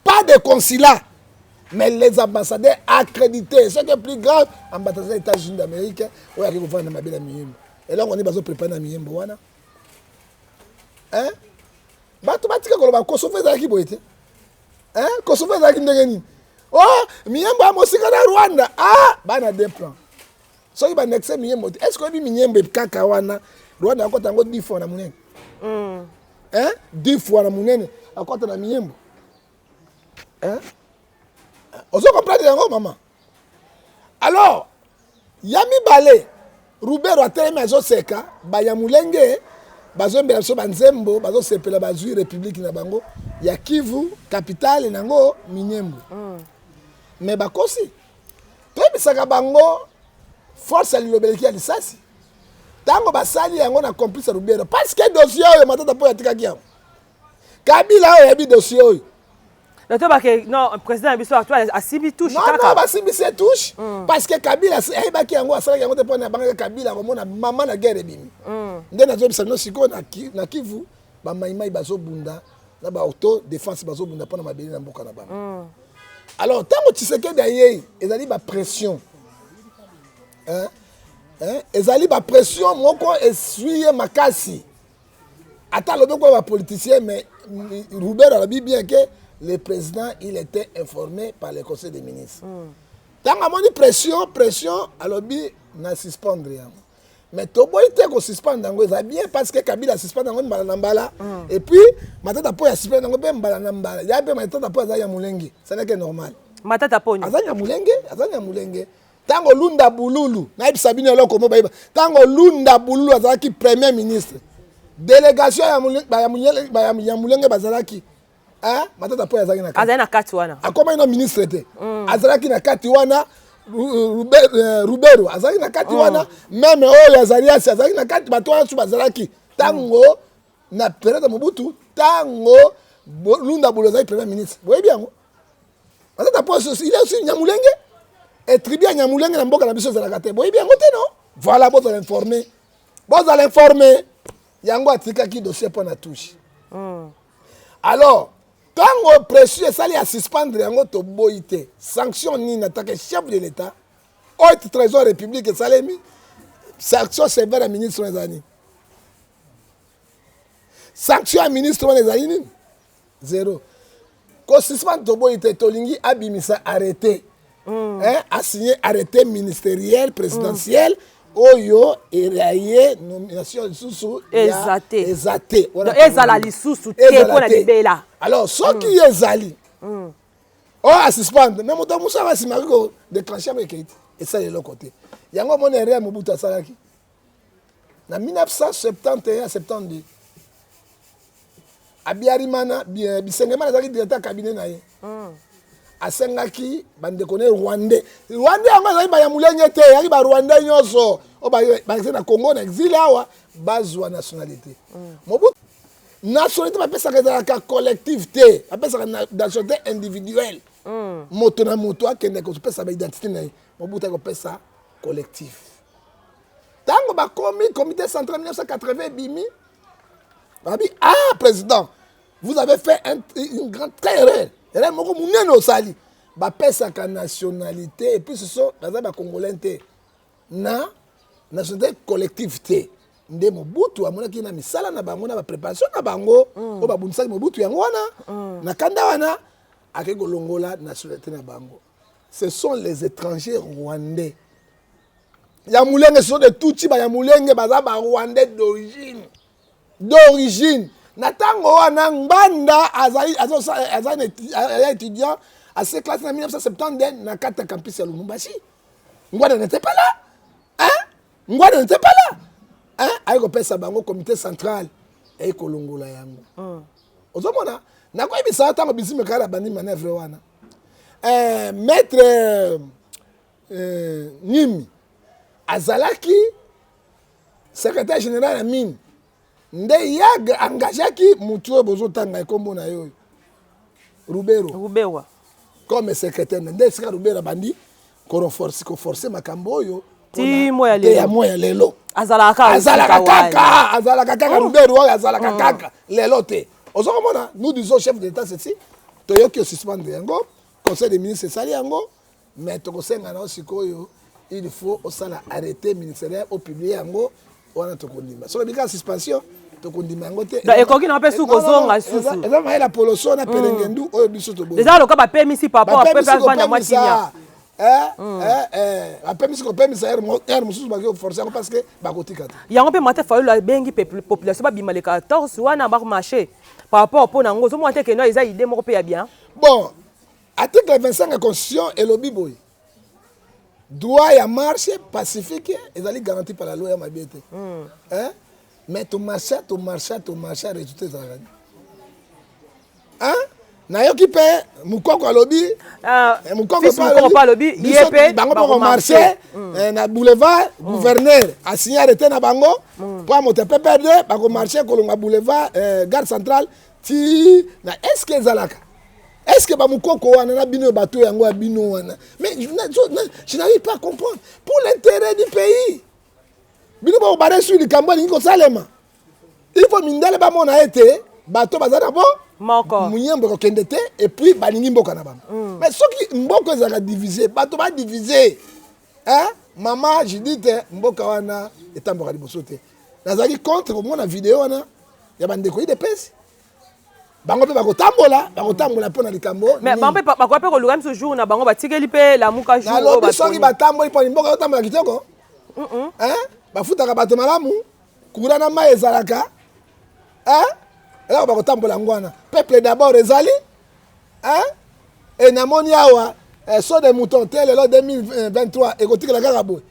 Pas des consulats. Mais les ambassadeurs accrédités, ce qui est plus grave, ambassadeurs des États-Unis d'Amérique, où ils vont vendre ma belle Miyembo. Et là, on est besoin de préparer la Miyembo. Hein? Bato batika koloba Kosovo ezalaki boye te. Hein? Kosovo ezalaki ndenge nini? Oh, Miyembo amosika na Rwanda. Ah, bana deux plans. Soki ba nexe Miyembo te. Est-ce que bi Miyembo kaka wana Rwanda akota ngo 10 fois na munene? Hein? 10 fois na munene akota na Miyembo. Hein? On se comprend yango maman. Alors, Yami Balé, Roubero a tellement azo seka, ba Yamulenge, bazo mbela so banzembo, bazo sepela bazui République na bango, ya Kivu, capitale nango Minyembo. Mais bakosi. Toi bisaka bango force à l'obeleki ya lisasi. Tango basali yango na complice Roubero parce que dossier oyo matata po ya tikaki yango. Kabila oyo yabi dossier oyo. Non, le président Abisso a Sibi touche. Non, non, Sibi se touche. Parce que Kabila, il y a un Kabila, maman na guerre bimi. Ndena zo bisa no siko na Kivu, ba maimai bazo bunda, na ba auto défense bazo bunda pona mabeli na mboka na ba. Alors, tant que Tshisekedi aye, ezali ba pression. Hein? Ezali ba pression moko essuyer makasi. Ata lobe ko ba politicien mais Roubero a dit bien que le président, il était informé par le conseil des ministres. Tant qu'on a dit pression, alors il n'a suspendre. Mais tout le monde a suspendre, c'est bien parce que Kabila a suspendu Mbalana. Et puis, maintenant, il a suspendu Mbalana. Il y a maintenant Yamulenge. Ce n'est que normal. Matata Pony. Yamulenge. Tango Lunda Boululu, Naïb Sabine Lokomo Baïba. Tango Lunda Boululu, Azaki premier ministre. Délégation Yamulenge Bazalaki. Ah, matata po yazaki na kati. Azali na kati wana. Akoma ino ministre te. Azalaki na kati wana Roubero azalaki na kati wana même oyo Azarias azalaki na kati bato wana su bazalaki tango na période Mobutu tango Lunda Bolo azali premier ministre. Boye bien ngo. Matata po il est aussi Nyamulenge et tribu ya Nyamulenge na mboka na biso zalaka te. Boye bien ngo te non. Voilà vous allez informer. Vous allez informer. Yango atika ki dossier pour na touche. Alors quand on pression ça à suspendre yango to boité sanction ni n'attaque chef de l'état haute trésor république salemi sanction sévère à ministre des années sanction à ministre des années zéro ko suspendre to boité to lingi abimisa arrêté a signé arrêté ministériel présidentiel oyo eraye nomination lisusu ezate ezala lisusu te mpona libela. alors soki ezali asuspendre mais moto mosusu abasimaki kodéclenche yango ekei te esala eloko te yango mona ere ya mobutu asalaki na 1971 72 abiarimana bisengema azalaki directeur cabinet na ye asengaki bandeko ne rwandais yango azali baya mulenge te yaki barwandais nyonso oyo bakese na congo na exil awa bazwa nationalité mobutu nationalité bapesaka ezalaka collective te bapesaka nationalité individuelle moto na moto akende kopesa baidentité na ye mobutu akopesa collectif ntango bakomi comité central 1980 bimi babi président vous avez fait une grande erreur erreur moko munene osali bapesaka nationalité et puis ce sont baza bacongolais te na nationalité collective te nde mobutu amonaki na misala na bango na bapréparation na bango oyo babundisaki mobutu yango wana na kanda wana akei kolongola nationalité na bango. Ce sont les étrangers rwandais ya mulenge, ce sont des tutsi ya mulenge baza ba rwandais d'origine na tango wana Ngbanda azali étudiant à ces classes en 1970 na kata campus ya Lubumbashi. Ngwanda n'était pas là, Ngwanda n'était pas là, ayi ko pesa bango comité central et kolongola yango ozomona na ko ebisa tango bisime kala bandi manœuvre wana maître Nimi azalaki secrétaire général ya mine nde yag engagaki mutu oyo bozotanga ekombo na yo Rubero comme secrétaire nde sika Rubero bandi koforce makambo oyo ti moya lelo azalaka kaka Rubero oyo azalaka kaka lelo te ozokomona. Nous disons chef d'état ceci toyoki suspendre yango conseil des ministres esali yango mais tokosenga na sikoyo il faut osala arrêté ministériel au publier yango wana tokondima so bika suspension tokondima yango te ekoki na pe su kozonga susu eza mai la poloso na pelengendu oyo biso to bo déjà loka ba permis par rapport à peuple bana mwatinya apemisi kopemisa air mosusu baki forcer yango parce que bakotika te yango pe mate fayo la bengi population babima le 14 wana ba marché par rapport au pona ngo so mo te que no eza idée moko pe ya bien. Bon, article 25 de la constitution et le biboy droit ya marche pacifique ezali garanti par la loi ya mabiete mais to marche résultat ezalaka nayoki pe mukoko alobi mukoko alobi yepe bango poko marché na boulevard gouverneur a signé arrêté na bango pour monter PPRD bako marché kolonga boulevard gare centrale ti na est-ce que ezalaka est-ce que bamukoko wana na bino bato yango ya bino wana mais je n'arrive pas à comprendre pour l'intérêt du pays bino ba obare sur likambo lingi kosalema il faut mindele bamona ete bato bazana bon moko muyembo kokende te et puis balingi mboka na bango mais soki mboko ezalaka divisé bato ba divisé mama Judith mboka wana etamboka liboso te nazali contre komona vidéo wana ya bandeko idepesi bango pe bakotambola mpona likambo mais bango pe bakoya pe koluka miso jour na bango batikeli pe lamuka jour nalobi soki batamboli mpona mboka otambola kitoko bafutaka bato malamu kura na mai ezalaka eloko bakotambola yango wana peuple d'abord ezali e namoni awa so de mouton te lelo 2023 ekotikela kaka boye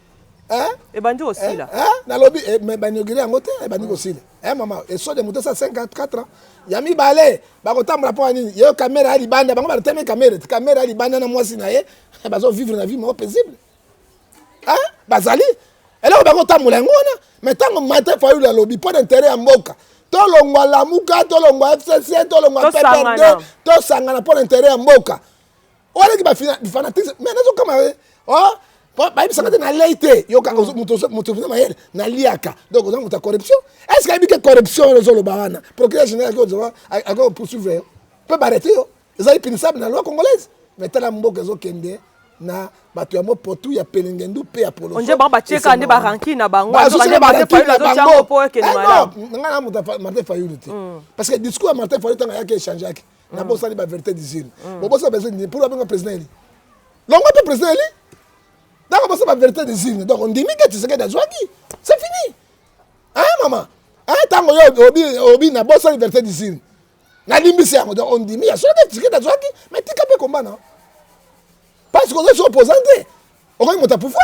ebandi kosila nalobi baniogiri yango te ebandi kosila mama so de mouton sa 54 ans ya mibale bakotambola mpo nini yeyo kamera ya libanda bango bateme kamera ya libanda na mwasi na ye bazovivre na vie moko paisible bazali eloko bakotambola yango wana mais ntango Martin Fayulu alobi mpo na intérêt ya mboka tolongwa lamuka tolongwa FCC tolongwa PPRD tosangana mpo na intérêt ya mboka oleki bafanatisme mais nazokama bayebisaka te nalei te yokaka moto mayele naliaka donc oza moto ya corruption est ce que ayebi ke corruption oyo ezoloba wana procureur général ako poursuivre yo mpe barete yo ezali punissable na loi congolaise mais tala mboka ezokende na bato ya mopotu ya pelengendu mpe ya poloso onje bango batieka nde baranki na bango nga na moto Martin Fayulu te parce que discours ya Martin Fayulu ntango ayaki échangeaki na bosali bavérité d'usine bobosala besoin pour abenga président eli longo mpe président eli donc on passe la vérité des urnes donc on dit que tu sais que d'azwaki c'est fini hein maman hein tango yo obi na bossa liberté des urnes na limbisi yango donc on dit mais ya soki tu sais que d'azwaki mais tika pe combat non parce que les opposants on va monter pouvoir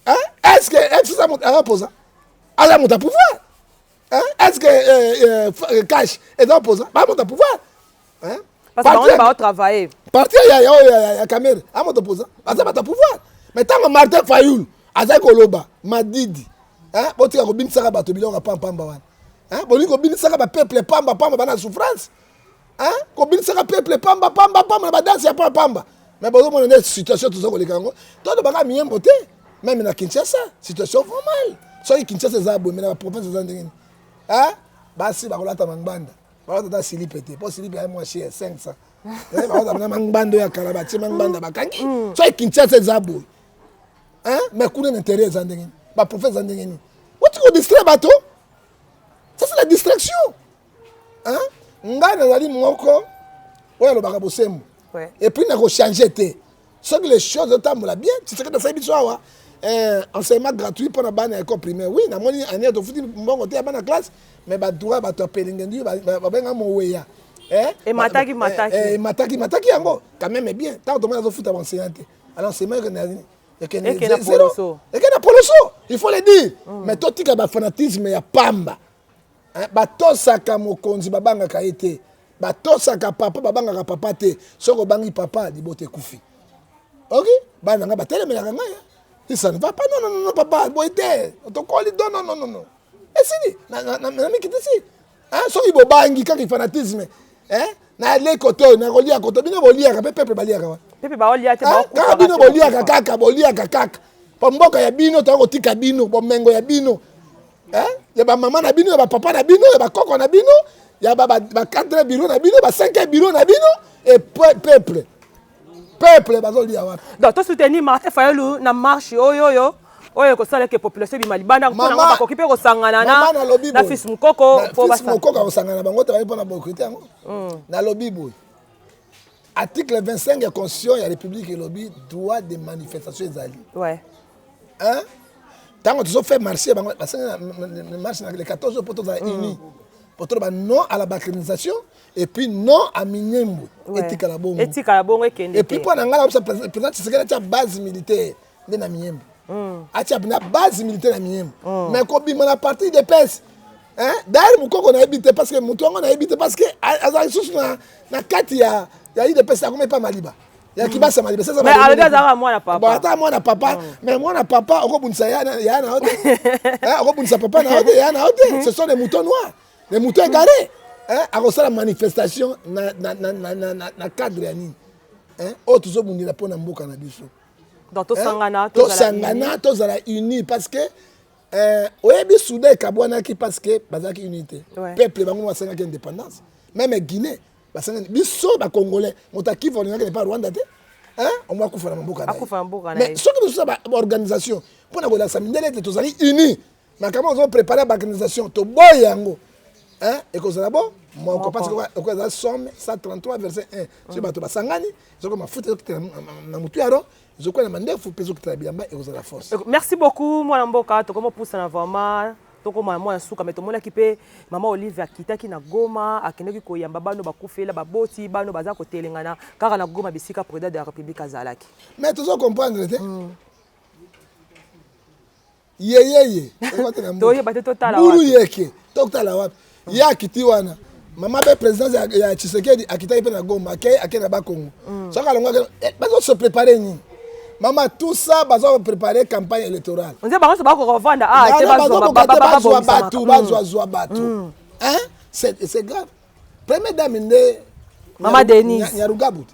hein est-ce que ça monte à opposant à monter pouvoir hein est-ce que cash est opposant pas monter pouvoir hein parce qu'on va travailler partir ya caméra à monter opposant parce que pouvoir mais tant que Martin Fayoul azai koloba madidi hein botika ko binisaka bato bilonga pamba wana hein boni ko binisaka ba peuple pamba bana souffrance hein ko binisaka peuple pamba ba danse ya pamba mais bon on est situation tout ça ko lekango todo baka miembo te même na Kinshasa situation formale so Kinshasa za bo mais na province za ndengeni hein basi bakolata mangbanda bakolata ta silipete po silipe ay mo cher 500 eh bakolata mangbando ya karabati mangbanda bakangi so Kinshasa za bo hein mais kuna n'intérêt za ndengeni ba province za ndengeni what you distraire bato ça c'est la distraction hein ngana zali moko oya lo baka bosembo. Ouais. Et puis, il a changé. Ce que les choses ont bien, tu sais que dans cette histoire, enseignement gratuit pour la banne à l'école primaire. Oui, dans mon année, tu fais bon côté à la classe, mais tu dois t'appeler l'ingendu, et mataki. Et mataki, quand même, bien. Tant que tu as fait enseignant, alors c'est même que il faut le dire. Mais toi, tu as un fanatisme, il y a pamba. Batosaka mokonzi babanga kaite. Batosaka papa babanga papa te soko bangi papa libote kufi. OK? Bana nga batele melaka nga ya. Ça ne va pas non papa boite. To koli non. Et si na mi kitisi. Hein so ibo bangi kaki fanatisme. Hein? Na le koto na kolia koto bino bolia ka pepe balia ka. Pepe ba olia te ba ku. Ka bino bolia ka kaka bolia ka kaka. Pomboka ya bino to kotika bino bomengo ya bino. Hein? Ya ba mama na bino ya ba papa na bino ya ba koko na bino. Il y a 4 bureaux na bino, 5 bureaux na bino et peuple bazoli ya wapi. Donc to soutenir Martin Fayoulou na marche oyo ko sala ke population bi malibana ko na ba ko kipe ko sangana na fils mukoko po basa. Fils mukoko ko sangana bango te ba pona bokrité yango. Na lobby boy. Article 25 de Constitution ya République et lobby droit de manifestation ezali. Ouais. Hein? Tant que tu fait marcher bango marche na le 14 jours pour tous unis. Pour non à la balkanisation et puis non à Minyembo. Etika la bongo et puis pour n'angala président Tshisekedi a base militaire na Minyembo. A une base militaire na Minyembo. Mais ko bima na partie de pes. Hein? D'ailleurs mukoko na habité parce que mutongo na habité parce que azali sous na kati ya de pes comme pas maliba. Ya kibasa maliba ça mais alors azara moi na papa. Bon attends moi na papa mais moi na papa okobunisa ya na hote. Hein okobunisa papa na hote ya na hote. Ce sont des moutons noirs. Les moutons égarés, hein, à cause de la manifestation, na cadre ya nini, hein, oh tout ça mundi la pona mboka na biso. Donc to sangana, to zala uni parce que oyebi soudain kabwana ki parce que bazaki unité. Peuple bango wasanga ki indépendance. Même Guinée, basanga biso ba congolais, motaki vont n'est pas Rwanda te. Hein, on va kufa na mboka na. Mais ce que nous sommes organisation, pour na kola samindele to zali uni. Mais comment on va préparer l'organisation to boyango. Hein? Et que c'est bon, moi, on pense que la somme, 133 verset 1. Je vais te basangani, je vais me foutre na mutu yaro, je vais demander faut peso que bilamba et vous la force. Merci beaucoup moi Mboka, to comment pousse na vraiment, to comment moi suka mais to mona kipe maman Olive akitaki na Goma, akendeki ko yamba bano bakufela baboti bano baza ko telengana car na Goma bisika président de la République azalaki. Mais tu dois comprendre te. Yeye. Toye bate totala wapi. Buru yeke, totala wapi. Ya kitiwana mama be président ya Tshisekedi akitaki pe na Goma akei na Bakongo saka longa bazo se préparer ni mama tout ça bazo préparer campagne électorale on dit bango ba ko revendre te bazwa batu hein c'est grave première dame nde mama Denise Nyarugabu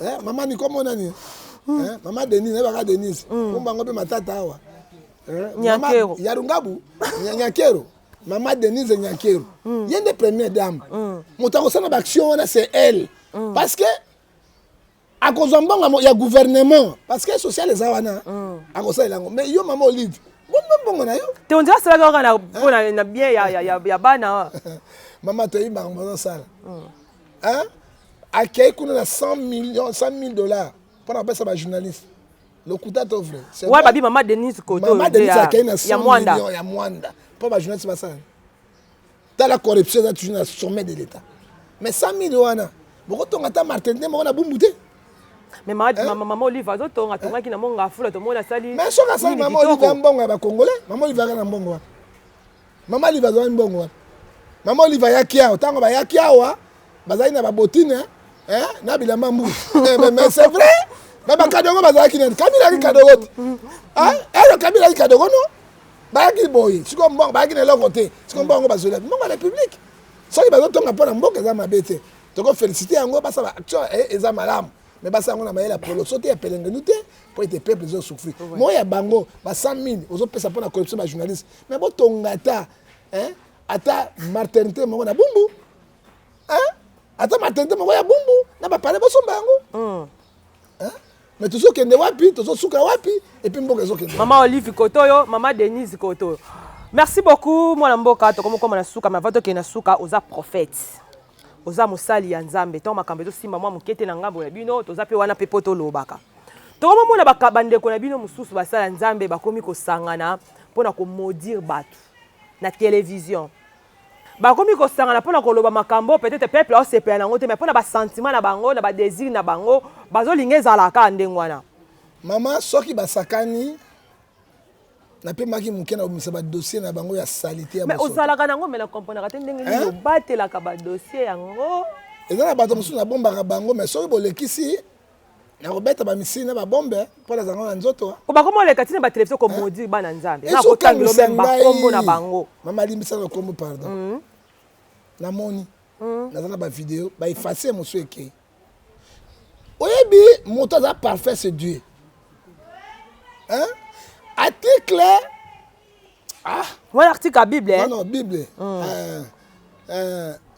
hein mama ni comme nani hein mama Denise ne baka Denise kombango pe matata awa Nyakero Yarungabu Nyakero Maman Denise Nyakero, il y a une première dame. L'action, c'est elle. Parce que, à cause de il y a gouvernement. Parce que social, les awana. À cause de ça, mais il y a maman Olive. Bon, tu on dirait que c'est la bien, il y a bana. Maman, tu as eu ma salle. Hein? À qui qu'on a $100 000. Pour appeler ça, journaliste. Le coup d'œuvre. Ouais, babi, maman Denise Koto. Maman Denise a gagné 100 Mwanda. millions, il y a Mwanda. Pour la journaliste, c'est pas ça. Dans la corruption, c'est toujours le sommet de l'État. Mais 100 millions, beaucoup de temps, Martin, on a boumouté. Mais maman Olive, on a tourné qui n'a pas foule, tout le monde a sali. Mais ce que ça, maman Olive est un bon Congolais. Maman Olive est un bon. Maman Olive est un bon. Maman Olive est un kia. Tant qu'on va y a kia, bazai na babotine, hein, na bilamba mou. Mais c'est vrai. Mais bakadogo bazai ki Kabila ki kadogo. Hein? Elle Kabila ki kadogo non? Ba ki boy. Si comme bon, ba ki na l'autre côté. Si comme bon bazolé. Mon la République. Ça qui bazo tonga pona mboka za mabete. Toko féliciter yango basa ba action eza malamu. Mais basa yango na mayela polo sauter pelenge nute pour être peuple zo souffrir. Moi ya bango ba 100 000 ozo pesa pona corruption ba journaliste. Mais bo tonga ta, hein? Ata maternité mo na bumbu. Hein? Ata maternité mo ya bumbu. Na ba parler bo somba yango. Hein? Mais tout ça qui est wapi, tout ça souka wapi et puis mboka zo kende. Maman Olive Kotoyo, maman Denise Kotoyo. Merci beaucoup moi mboka to comme na souka ma vato ke na souka oza prophète. Oza mosali ya Nzambe to makambe to simba moi mokete na ngambo ya bino toza pe wana pe poto lobaka. To mo mona bakabande ko na bino mususu basala Nzambe bakomi ko sangana pona ko maudire batu na télévision. Bakomi ko sangana pona ko loba makambo peut-être peuple o sepela nango te mais pona ba sentiment na bango na ba désir na bango bazo lingeza la ka ndengwana. Maman soki basakani na pe maki mukena obimisa ba dossier na bango ya salité ya mais ozalaka nango mais na comprendre ka ndenge ni batela ka ba dossier yango. Ezala bato musu na bomba ka bango mais soki bolekisi na robeta ba misini na ba bombe pona zango na nzoto. Ko bakomo le katine ba télévision ko maudire bana Nzambe. Na ko tangelo même ba kombo na bango. Mama limbisa na kombo pardon. Na moni. Na zana ba vidéo ba effacer musu eke. Oyebi moto za parfait c'est Dieu. Hein? Article. Ah. Voilà l'article à Bible. Non, non, Bible.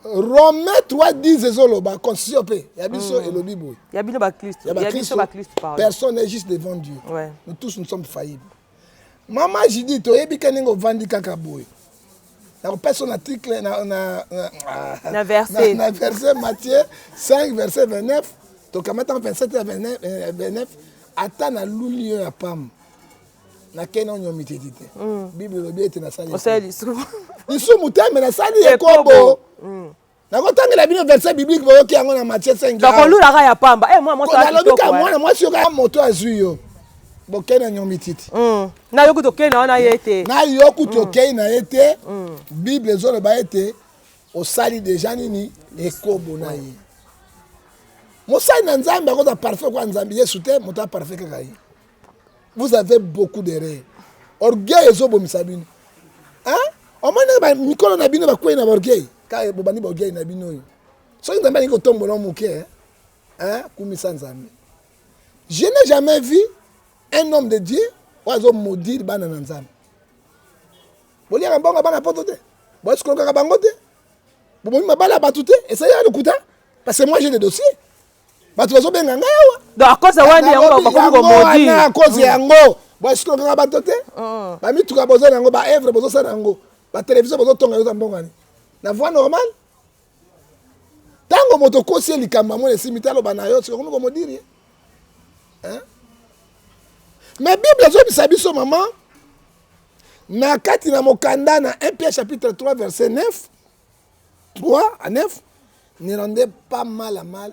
Romains 3:10 ezoloba constitution pe. Yabiso et le Bible. Yabino ba Christ. Yabiso ba Christ parle. Personne n'est juste devant Dieu. Ouais. Nous tous nous sommes faillibles. Maman j'ai dit to yebi keningo vandi kaka boy. Na personne article na verset. Na verset Matthieu 5 verset 29. To kamata 27 à 29 ata na lulio ya pam. Na kena nyomite dite. Bible lobi ete na sali. Osali sou. Isu mutame na sali ekobo. Na kotangela bino verset biblique boyo ki yango na Matthieu 5. Donc on lula ya pamba. Moi ça. Na lobi ka moi si yoka moto azuyo. Bo kena nyomite. Na yoku to kena na yete. Na yoku to kena yete. Bible zo le ba ete osali déjà nini ekobo na ye. Mosali na Nzambe akoza parfait kwa Nzambe Yesu te mota parfait kaka ye. Vous avez beaucoup d'erreurs. Orgueil et zobomissabino. Hein? Au moins, Mikolo Nabino va quoi na orgueil. Car Bobani orgueil Nabino. So il n'a pas tombe dans mon cœur. Hein? Je n'ai jamais vu un homme de Dieu oiseau maudire banananzam. Boli ya mbonga bana potote. Bo est-ce qu'on a bangote? Bo mi mabala batute et ça y a le kuta parce que moi j'ai des dossiers. Batu bazo benga ngawa. Donc à cause wani yango bakomi ko maudire. Na cause yango. Bo est-ce qu'on a batote? Ba mi tuka bozo yango ba œuvre bozo sa yango. Ba télévision bozo tonga yo mbonga ni. Na voix normale. Tango moto kosi likamba mo le simitalo bana yo c'est comme ko dire. Hein? Mais Bible zo bisabiso maman. Na kati na mokanda na 1 Pierre chapitre 3 verset 9. 3 à 9. Ne rendez pas mal à mal.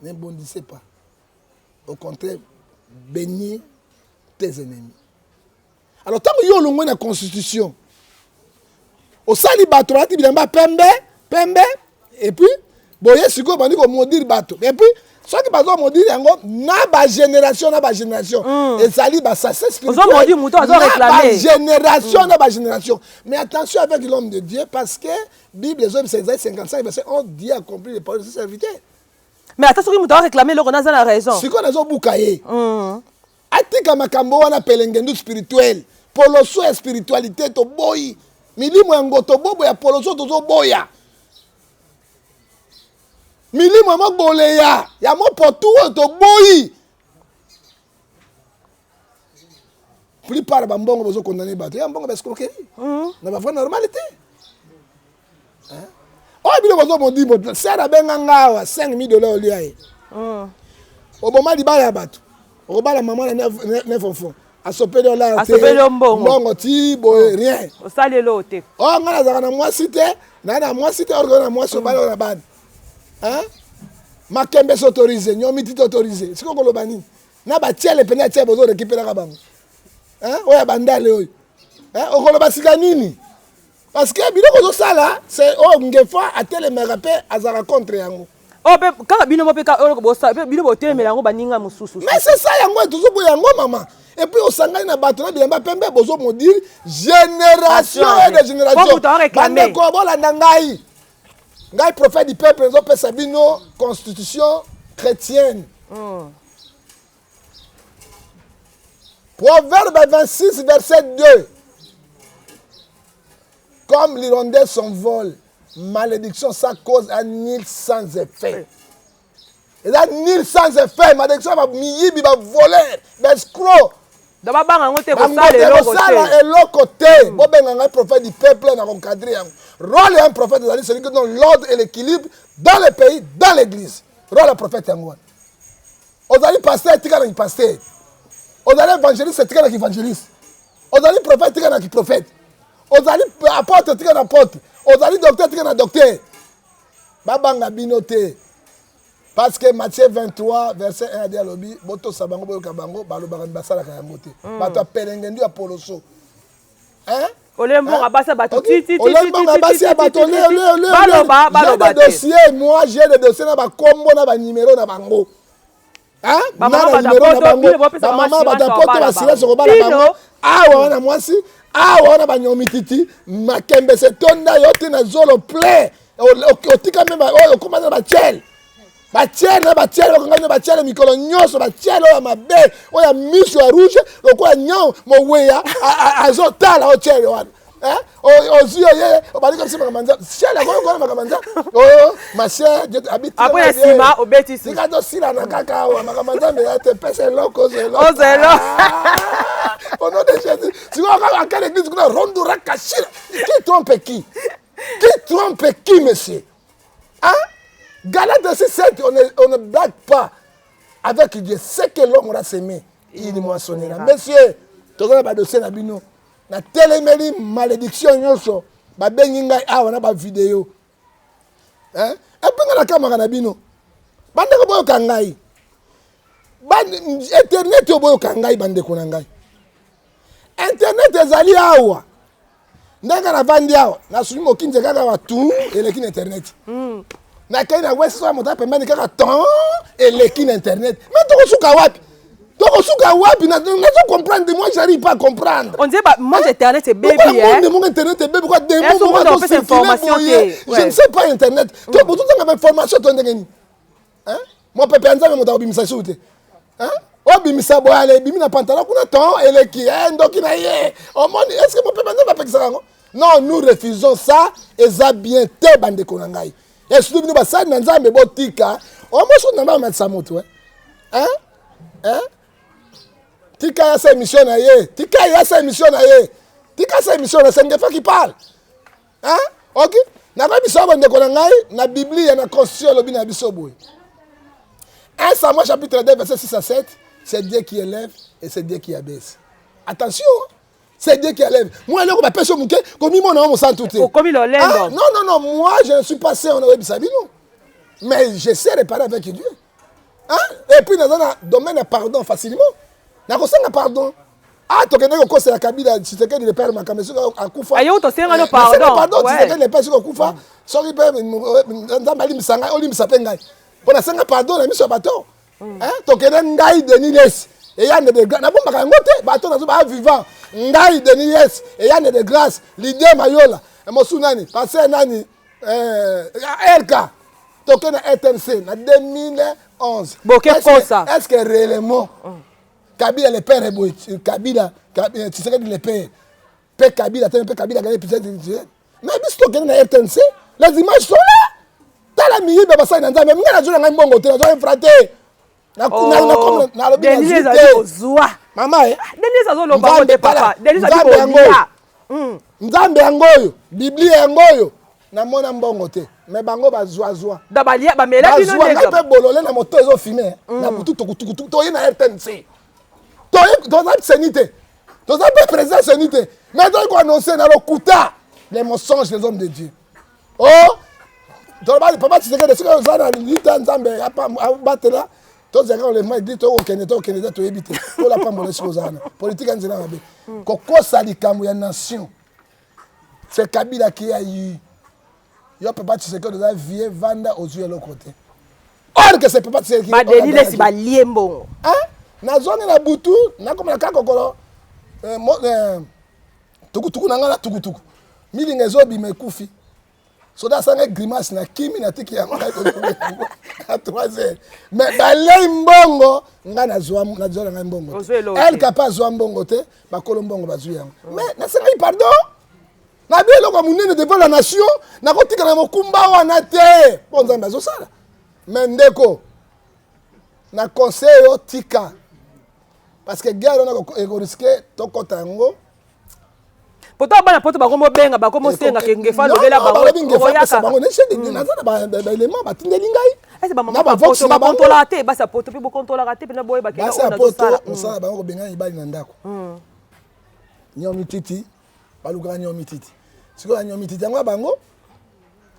Ne bondissez pas. Au contraire, bénis tes ennemis. Alors, tant que vous avez la constitution, au sali bateau, vous avez pembe, et puis, vous avez ce que vous avez maudire bateau. Et puis, ce qui va maudire, na ba génération. Et sali ba ça c'est spirituel. Génération. Mais attention avec l'homme de Dieu, parce que Bible, les hommes, c'est 55 verset 11, Dieu a accompli les paroles de ses serviteurs. Mais attention, il m'a réclamé le renard la raison. C'est qu'on a zo bukaye. Atika makambo wana pelengendu spirituel. Poloso ya spiritualité to boy. Milimo ya ngoto bobo ya poloso to zo boya. Milimo mo boleya. Ya mo potuo to boy. Plupart ba mbongo bozo condamner bato. Ya mbongo ba escroquerie. Na ba vraie normalité. Hein? Oh, bien, vous avez dit, c'est la benga ngawa, $5,000 au lieu. oboma libala ya bato okobala mama na neuf enfants asopeli olala te mbongo ti boye rien osaleli oyo te o nga nazalaka na mwasi te na mwasi te organa na mwasi obala oyo na bana makembe so autorisé nyomi ti autorisé siko koloba nini na batiele pene atie bozo récupéraka bango oyo ya bandale oyo okoloba sika nini parce que biloko ozosala c'est oyo ngefa atelemaka mpe azalaka contre yango kaka bino mo mpe bino botelemela yango baninga mosusu mais c'est ça yango tozoboya yango mama et puis osangani na bato na bilamba pembe bozomodire génération et de génération bandeko bolanda ngai prophète du peuple ezopesa bino constitution chrétienne Proverbe 26 verset 2 comme l'hirondelle s'envole malédiction ça cause un nil sans effet. Et là, nil sans effet, malédiction va miyibi, va voler, va escroc. Dans ma banque, on te côté. Bon, ben, un prophète du peuple, on a encadré. Rôle un prophète, c'est-à-dire que donne l'ordre et l'équilibre dans le pays, dans l'église. Rôle un prophète, c'est un on a dit pasteur, c'est un pasteur. On a dit évangéliste, c'est un évangéliste. On a dit prophète, c'est un prophète. On a dit apôtre, c'est un apôtre. On a dit docteur, c'est un docteur. Babanga binoté. Parce que Matthieu 23, verset 1 a dit à l'obi, Boto Sabango, Boyo Kabango, Balo Baran Basala Kayamote. Bato Pelengendu Apoloso. Hein? Olembo Rabassa Bato. Olembo Rabassa Bato. J'ai des dossiers, moi j'ai des dossiers, na ba combo, na ba numéro, na bango. Hein? Maman Batapoto, Basila, Soroba, na bango. Ah, wana mwasi. Ah, wana ba nyomititi. Makembe se tonda yote na zolo plein. Otika même, okomana ba tchel. Batiele bakanganya batiele mikolo nyonso batiele oyo mabe oyo miso ya rouge lokola nyao moweya azotala otiele wana ozwi oye obali comme ça makamanja ciel akoyokola makamanja oyo masie habite après la sima obetisi sika tosila na kaka awa makamanja mbela te pese eloko ozelo au nom de Jésus sikoyo à quelle église kuna rondura kashira qui trompe qui monsieur hein. Galate 6:7, on ne blague pas avec Dieu. C'est que l'homme aura semé, il moissonnera. Monsieur, tu as un dossier nabino. Na télémélie malédiction nyonso. Ba bengi ngai awa na ba vidéo. Hein? Et puis na kamera nabino. Bande ko boyo kangai. Internet yo boyo kangai bande ko ngai. Internet ezali awa. Ndanga na vandi awa. Na sumi mokinze kaka wa tout et le kin internet. Na kaina wesi so monta pembeni kaka temps et l'équipe internet mais tokosuka wapi na comprendre moi j'arrive pas à comprendre on dit bah moi internet c'est baby mon internet c'est baby quoi des mots information je ne sais pas internet to botu tanga information to ndengeni hein moi pepe nzambe monta obimisa soute hein obimisa boale bimi na pantalon kuna temps et l'équipe ndoki na ye au monde est-ce que mon pepe nzambe apekisa ngo non nous refusons ça et ça bien te bande konangai. Et si nous passons dans un botika, on va se mettre ça moto. Hein? Tika ya sa émission na ye. Tika sa émission c'est une fois qui parle. Hein? OK? Na ba biso bande ko ngai na Bible ya na constitution lobi na biso boy. 1 Samuel chapitre 2 verset 6 à 7, c'est Dieu qui élève et c'est Dieu qui abaisse. Attention. C'est Dieu qui élève. Moi, je ne suis pas sûr que mon sang tout est. Non, moi, je ne suis pas sûr on mais je sais réparer avec Dieu. Hein? Et puis, dans le domaine de pardon, facilement. Dans le pardon. Ah, tu connais que c'est la Kabila, tu sais que le père m'a camé sur un coup. Ayo, tu sais que pardon. Tu sais que le père sur un coup. Sorry, père, dans ma lime sanga, olim sapengai. Pour la sanga pardon, la mise sur bateau. Hein? Tu connais ngai de Niles. Et il y a des grâces. Na bomba kangote, bateau na zuba vivant. Ngai de Niles. Et il y a des grâces. L'idée mayola. Et mon nani, passé nani, LK. Tu connais RTNC, en 2011. Bon, qu'est-ce que ça? Est-ce que réellement, Kabila le père est beau, Kabila, tu sais que le père, Père Kabila, Kabila gagné peut-être. Mais si tu connais RTNC, les images sont là. T'as la minute de passer dans un même la journée un bon côté, la journée fraté. Denis Azozwa. Maman, Denis Azoloba de papa. Denis Azoloba. Nzambe yangoyo, Biblia yangoyo. Na mona mbongo te. mais bango bazwa da balia ba mela bino ndenge ba bololé na moto ezo filmer na butu tukutuku to yina RTNC to za senité to za président senité mais donc on annoncer na lokuta les mensonges des hommes de Dieu oh to ba papa tseke de sika za na lita nzambe apa batela to za quand les mains dit to okene to ebité to la pambola siko za na politique nzela mabe kokosa likambo ya nation c'est Kabila qui a eu yo papa tseke de za vie vanda aux yeux de l'autre côté or que c'est papa tseke ba deli les ba liembo hein na zone na butu na comme na kakokolo tukutuku na ngala tukutuku milinga ezobi mekufi soda sanga grimace na kimi na tiki ya ngala à 3h mais balei mbongo nga na zwa nga mbongo elle capable zwa mbongo te ba kolombongo bazwi yango mais na senga pardon na bielo ko munene devant la nation na kotika na mokumba wana te bonza mbazo sala mais ndeko na conseil yo tika parce que guerre on a risqué to kotango poto bana poto bakomo benga bakomo senga kengefa lobela bango oyaka bango neshedi nazana ba élément batindeli ngai ese ba mama ba poto ba contrôler te ba sa poto pe bo contrôler te pe na boye ba kena on a poto on sala bango ko benga ibali na ndako nyomi titi baluka nyomi titi siko nyomi titi ngwa bango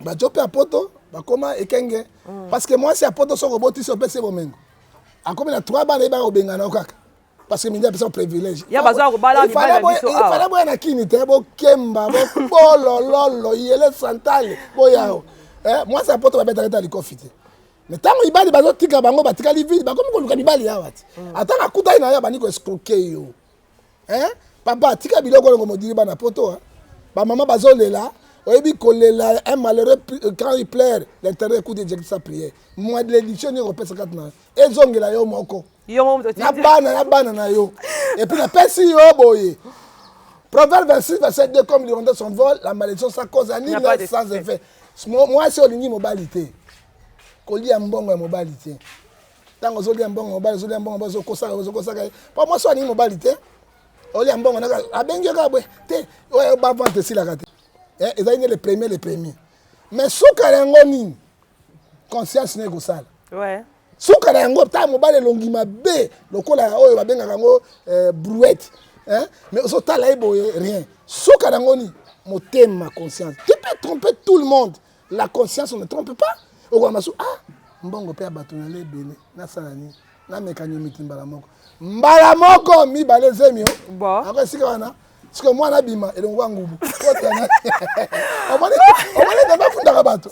ba jope a poto bakoma ekenge parce que moi c'est a poto soko boti so pese bomengo akomi na 3 bana ba obenga na okaka parce que mindi a besoin de privilège. Il y a besoin de bala qui bala biso. Il fallait boire na kinite bo kemba bo bolololo yele santale boyao. Moi ça porte ba beta li confité. Mais tant ibali bazo tika bango batika li vide ba comme ko luka libali ya wati. Ataka kuta ina ya bani ko escroquer yo. Papa tika biloko ngo modiri bana poto ba maman bazo lela oyebi kolela un malheureux quand il pleure l'intérêt écoute de sa prière. Moi de l'édition ni repère 50 na. Ezongela yo moko. Na bana na yo. Et puis la personne yo boye. Proverbe 26 verset 2 comme l'hirondelle son vol, la malédiction ça cause un nid sans effet. Moi c'est olingi mobilité. Koli ambongo mobilité. Tango zoli ambongo mobilité, zoli ambongo bazo kosaka. Pour moi c'est olingi mobilité. Oli ambongo na abengi ka bwe. Te ouais ba vente si la kate. Ezali les premiers. Mais souka ngo nini? Conscience ne ko sala. Ouais. Souka yango ta mobile longi mabe lokola oyo babenga yango brouette mais so tala eboye rien souka yango ni motema conscience tu peux tromper tout le monde la conscience on ne trompe pas okwa masu mbongo pe abato na lebele na salani na mekanyo mitimbala moko mi balezemio bon après sika wana sika mwana bima elongwa ngubu kotana omone na funda bato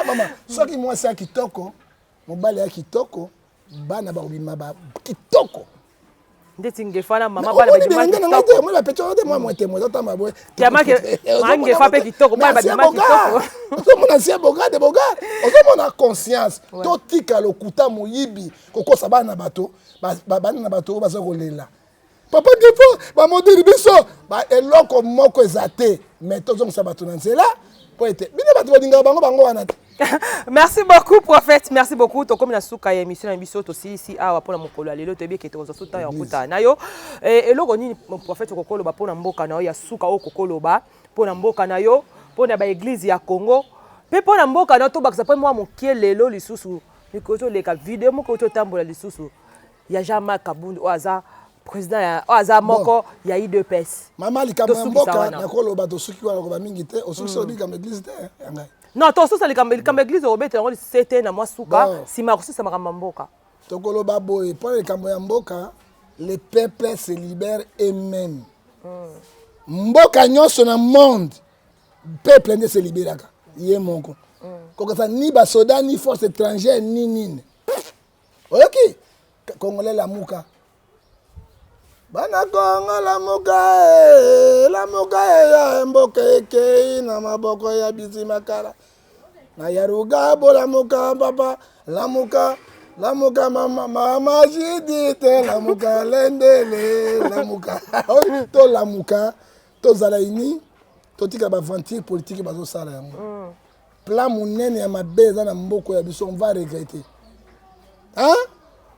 mama soki moi c'est kitoko mobali ya kitoko bana ba obima ba kitoko ndeti ngefana mama bana ba dima kitoko moi ba pecho de moi témoin ta mabwe tiama ke ngefa pe kitoko bana ba dima kitoko ozo mona sia boga ozo mona conscience to tika lokuta moyibi kokosa bana bato bana na bato baza kolela papa defo ba modeli biso ba eloko moko ezate mais tozo ngisa bato na nzela po ete bino bato bodinga bango wana. Merci beaucoup prophète, merci beaucoup. To comme na suka ya émission na biso to si awa pona mokolo lelo to bieke to zo suta ya kuta na yo et eloko nini prophète kokolo ba pona mboka na yo ya suka o kokolo ba pona mboka na yo pona ba église ya Congo pe pona mboka na to bakisa pe moi mokie lelo lisusu mikoto leka video moko to tambola lisusu ya Jama Kabundu oaza président ya oaza moko ya IDPS mama likambo mboka na koloba to suki wana ko ba mingi te o suki so bika église te ngai. Non, toi, ça, les église au bête, c'était na moi souka, si ma reçu, ça m'a ramamboka. Tokolo baboy, pour les Kamboyamboka, les peuples se libèrent eux-mêmes. Mboka nyonso na monde, peuple ne se libère ka. Yé monko. Kokata ni ba soda ni force étrangère ni nini. Oyoki, Congolais la muka. Bana Kongo la muka ya mboka eke na maboko ya bizimakala na yaruga bola muka papa la muka mama jidite la muka lendele la muka to la muka to zalaini to tika ba aventure politique bazo sala yango plan munene ya mabeza na mboko ya biso on va regretter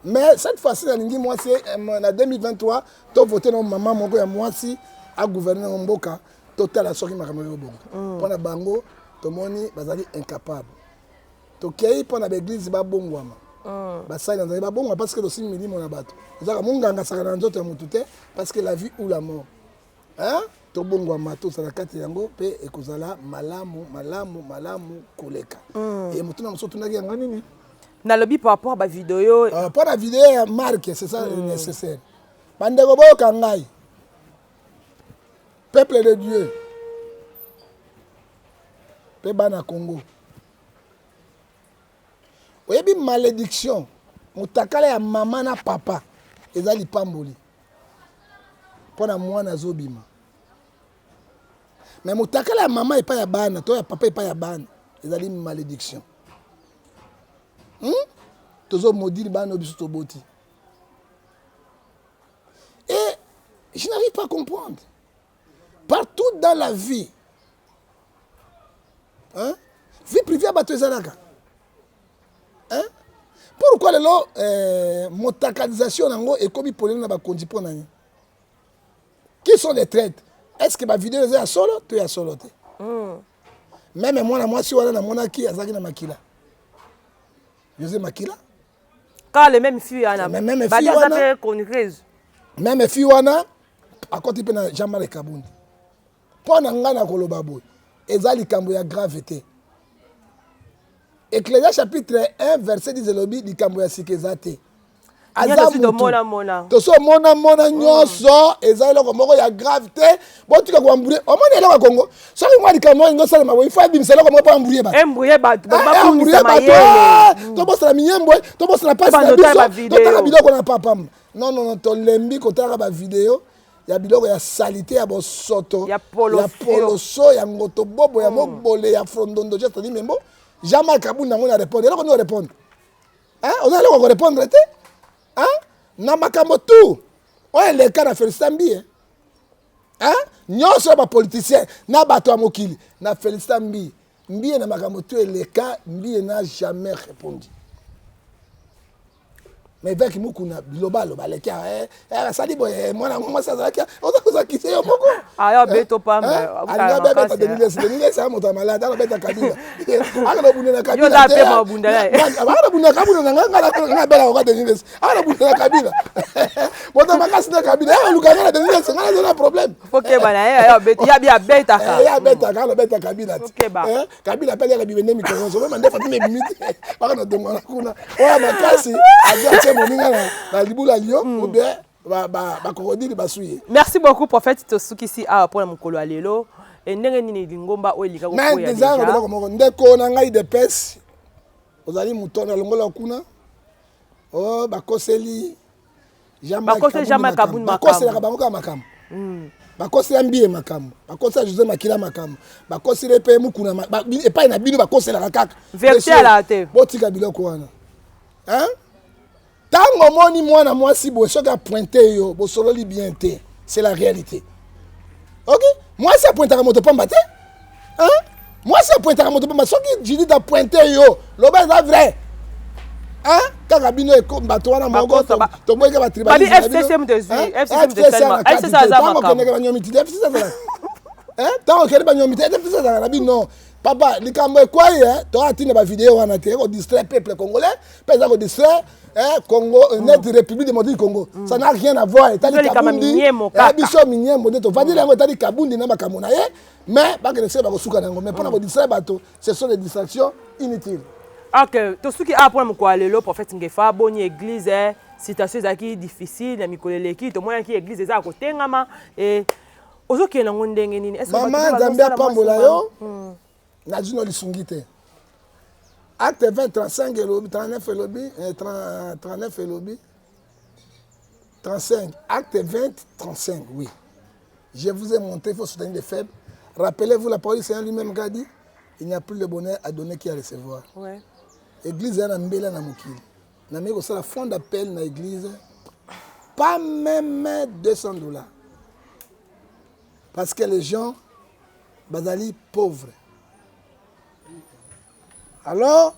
mais cette fois-ci moi c'est en 2023 to voter non maman moko ya mwasi a gouverner mboka total a soki makambo yo bongo pona bango tomoni bazali incapable tokei mpo na baeglise babongwama basali na nzali babongwama parce que tosili milimo na bato ezaka monganga saka na nzoto ya motu te parce que la vie ou la mort tobongwama tozala kati yango mpe ekozala malamu malamu malamu koleka e motu na mosu otunaki yango nini nalobi par rapport à vidéo mpo na video ya marque c'est ça nécessaire bandeko boyoka ngai peuple de Dieu mpe bana Congo oyebi malédiction motakala ya mama na papa eza lipamboli mpo na mwana azobima mais motakala ya mama epai ya bana to ya papa epai ya bana ezali malédiction tozomodili bana biso toboti et je n'arrive pas à comprendre partout dans la vie vie privée ya bato ezalaka pourquoi lelo motakalisation nango ekomi polele na bakonzi mpo nani qui sont les traites est-ce que bavideo eza ya solo to ya solo te meme mwana mwasi wana namonaki azalaki na makila José Makila car les mêmes filles wana même fille wana même fille wana akoti mpe na Jean-Marc Kabundi mpo na ngai na koloba boye eza likambo ya grave te Ecclésias chapitre 1 verset 10 elobi likambo ya sika eza te aza mutu tosomona nyonso eza eloko moko ya grave te botika koambourie omoni eloko ya Congo soki mwa likambo oyo ngosalema boye ifo abimisa eloko moko mpo ambourie bato tobosana minyembo tobosana pasi na biso totaka biloko na papamba non tolembi kotalaka bavideo ya biloko ya salite ya bosoto ya poloso ya ngoto bobo ya mobole ya frondondo geste membo Jean-Marc Kabundi nango na répondre eloko nio répondre oza eloko korépondre te na makambo tu oyo eleka na Félicité Mbi nyonso ya bapoliticien na bato ya mokili na Félicité Mbi na makambo tu eleka Mbi n'a jamais répondu mais veki mukuna bilobaloba aleki asali boye mwana mwasi azalaki ozakise yo moko aya beto pamba alinga bebeta Denilesi ya moto ya malade alobeta Kabila akalobundela Kabila yo dape mabundela akalobundela Kabila nga bela oka Denilesi akalobundela Kabila moto makasi na Kabila akalukanga na Denilesi nga nazala problème ok bana ya beto ya bia beta ka ya beta ka alobeta Kabila Kabila pele ya bibende mikongo mema ndefa time bimiti baka na dongo na kuna oya makasi azia moninga na libula lio ou bien bakokodili basuye. Merci beaucoup prophète tosukisi awa pona mokolo ya lelo ndenge nini lingomba oyo lika koya deja ndeko na ngai de pes ozali mutona longola kuna bakoseli Jean-Marc Kabundi bakosela bango ka makambo bakosela Mbi makambo bakosela José Makila makambo bakosela pe mukuna epai na bino bakosela kaka vérité ala te botika biloko wana tango moni mwana mwasi boye soki apointe yo bosololi bien te c'est la réalité ok mwasi apointaka moto pamba te mwasi apointaka moto pamba soki Judith apointe yo loba eza vrai kaka bino bato wana moko toboyika batribalitango okendeke banyomi te tango okende banyomi te FCC azalaka na bino papa likambo ekwai toatina bavideo wana te kodistrait peuple congolais mpe eza kodistrait Congo net République démocratique du Congo ça n'a rien à voir etali Kabundi biso minyembo nde tovandeli yango etali Kabundi na makambo na ye mais bakende bakosuka na yango mais mpona kodistrait bato ce sont des distractions inutiles. Ok tosuki a mpona mokolo ya lelo prophète Ngefa boni église situation ezalaki difficile na mikolo eleki tomonaki église eza ya kotengama ozokende nango ndenge nini mama Nzambe apambola yo nazwi no lisungi te acte 20 35 elobi 39 elobi 39 elobi 35 acte 20 35 oui je vous ai montré il faut soutenir les faibles rappelez-vous la parole du Seigneur lui-même qui a dit il n'y a plus de bonheur à donner qu'à recevoir église ya na mbela na mokili na meko sala fond d'appel na église pas même $200 parce que les gens bazali pauvres. Alors,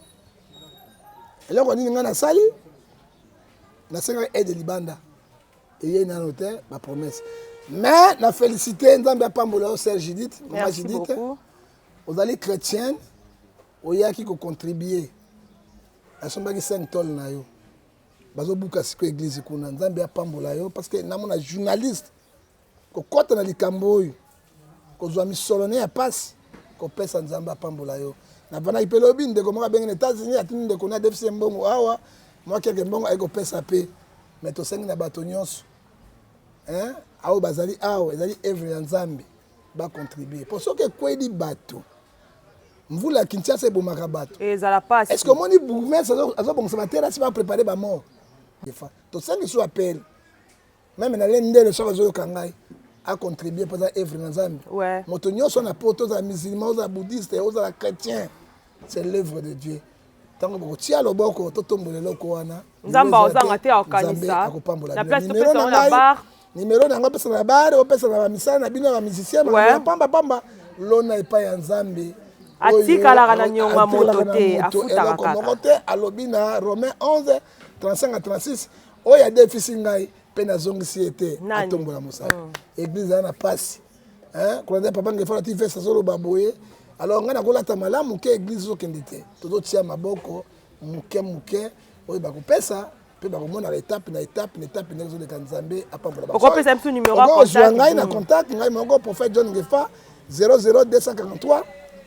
eloko nini nga nasali nasenga aide libanda eye na notaire ba promesse mais na félicité Nzambe apambola o Sœur Judith maman Judith ozali chrétienne oyaki kocontribue asombaki 5 tol na yo bazobuka siko église kuna nzambe apambola yo parce que namona journaliste kokɔta na likambo oyo kozwa misolo ne ya pasi kopesa nzambe apambola yo navandaki mpe lobi ndeko moko abengi na états-unis atindi ndeko na defisi mbongo awa mwa keke mbongo ayi kopesa mpe mais tosengi na bato nyonso awo bazali awa ezali evre ya nzambe bacontribue mpo soki ekweli bato mvula ya kinshasa ebomaka bato est ce que omoni bourgmestre azobongisa baterasi baprépare bamort tosengi so appel meme na le ndele soki azoyoka ngai acontribue mpo aza evre na nzambe moto nyonso na poto ozala musulman ozala bouddhiste ozala chrétien c'est l'œuvre de Dieu ntango bokotia loboko totombola eloko wana nzambe ozanga te akokanisa na place topesa na bar numéro na yango opesa na bare opesa na bamisala na bino ya bamusicien pambapamba lona epai ya nzambe atikalaka na nyonga moto te afutaka kaka moko te alobi na Romain 11 35 à 36 oyo adefisi ngai mpe nazongisi ye te atombola mosala église eza na pasi kolanda papa ngefana ti vese azoloba boye alors ngai nakolata malamu ke église ozokende te tozotia maboko moke moke oyo bakopesa mpe bakomonaka étape na étape na étape ndenge ezoleka nzambe apambola okopesa biso numéro ya contact ngai na contact ngai moko prophète John Ngefa 00243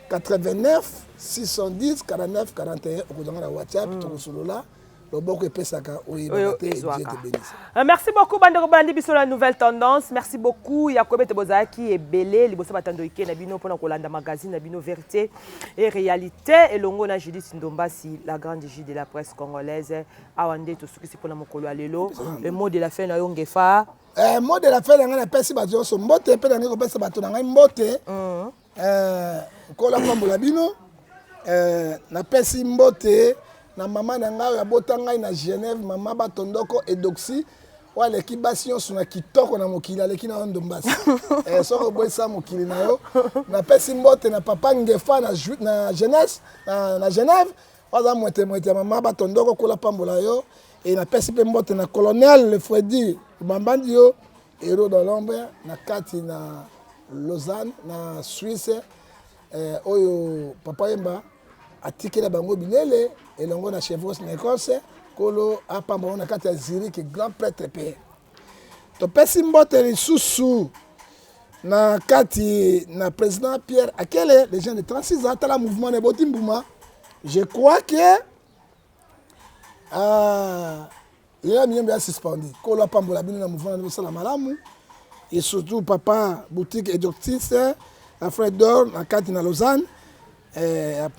89 610 49 41 okozanga na WhatsApp tokosolola loboko epesaka oyebaka te Dieu te bénisse. Merci beaucoup bandeko balandi biso la nouvelle tendance. Merci beaucoup Yakobe te bozaki ebele liboso batando ike na bino pona kolanda magazine na bino vérité et réalité elongo na Judith Ndombasi la grande J de la presse congolaise awande to sukisi pona mokolo alelo le mot de la fin na yo Ngefa mot de la fin na pesi bato so mbote pe na ngiko pesa bato na ngai mbote kola pambola bino na pesi mbote na mama na ngai abota ngai na Genève mama batondoko edoxy wale kibasi nyonso na kitoko na mokili aleki na Ndombasi soko boisa mokili na yo na pesi mbote na papa Ngefa na jeunesse na Genève waza mwete mama batondoko kola pambola yo et na pesi pe mbote na colonel le Freddy Bambandi yo héros dans l'ombre na kati na Lausanne na Suisse oyo papa yemba atikela bango bilele elongo na chevros na Écosse kolo apamba na kati ya Zurich grand prêtre père topesi mbote lisusu na kati na président Pierre Akele les gens de 36 ans tala mouvement de Botimbuma je crois que il y a bien suspendu kolo apamba bino na mouvement de sala malamu et surtout papa boutique et doctrice la frère d'or na kati na Lausanne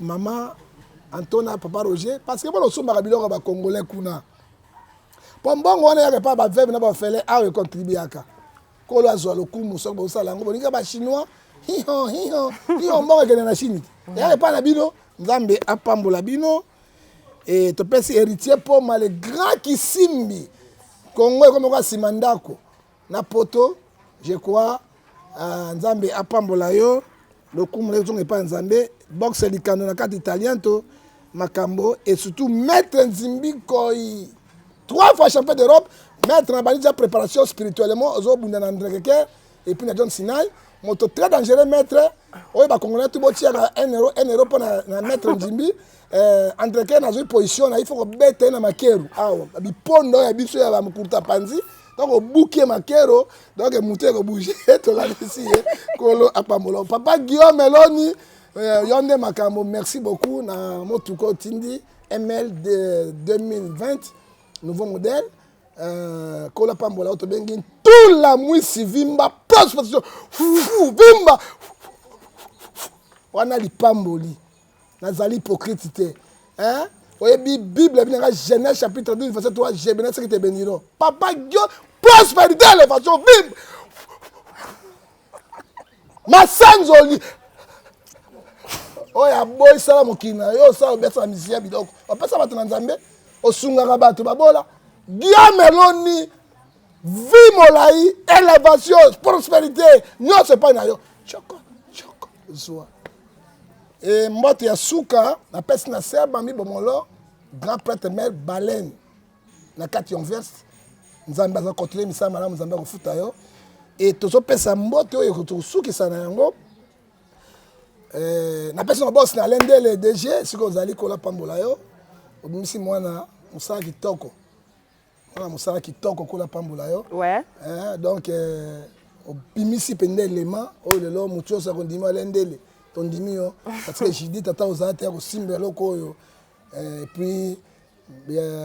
maman Antona papa Roger parce que bon somba biloko ba congolais kuna pombongo wana ya pas ba veuve na ba fele a contribuer aka kolo azwa lokumu so ba sala ngo bolinga ba chinois hiho mbongo kene na Chine ya pas na bino nzambe apambola bino et to pesi héritier pour le grand Kisimbi Congo comme quoi simandako na poto je crois nzambe apambola yo lokumu lezo ngepa nzambe boxe likano na kati italien to makambo et surtout maître Nzimbi Koi 3 fois champion d'Europe maître na bali déjà préparation spirituellement ozo bunda na André Keker et puis na John Sinai moto très dangereux maître oyo ba congolais tout botia 1 euro pour na maître Nzimbi André Keker na zo position na il faut ko bete na makeru awa bipondo ya biso ya ba mukurta panzi donc au bouquet makero donc muté ko bouger to la ici kolo apamolo papa Guillaume Meloni Yonde Makambo, merci beaucoup. Na Motuko Tindi, ML de 2020, nouveau modèle. Kola Pambola, Otobengin, tout la mouissi, Vimba, prospection, Vimba. On a les Pamboli, Nazali hypocrite. Hein? Oye, Bible, Genèse chapitre 12, verset 3, j'ai béni ce qui te bénira. Papa Dieu, prospérité, les façons, Vimba. Ma sanzoli. Oya boy sala mokina yo sala besa misia bidoko opesa bato na nzambe osungaka bato babola Guillaume Meloni vie molai élévation prospérité nyonso epai na yo choko zwa et mbote ya suka na pesi na serba mi bomolo grand prêtre mère Baleine na kati Anvers nzambe aza kontine misala malamu nzambe akofuta yo et tozopesa mbote oyo tokosukisa na yango napesi na boss na lendele DG siko ozali kola pambola yo obimisi mwana mosala kitoko mwana mosala kitoko kola pambola yo ouais donc obimisi pende élément oyo lelo motu oyo sakondimi alendele tondimi yo parce que jidi tata ozala te ya kosimba eloko oyo puis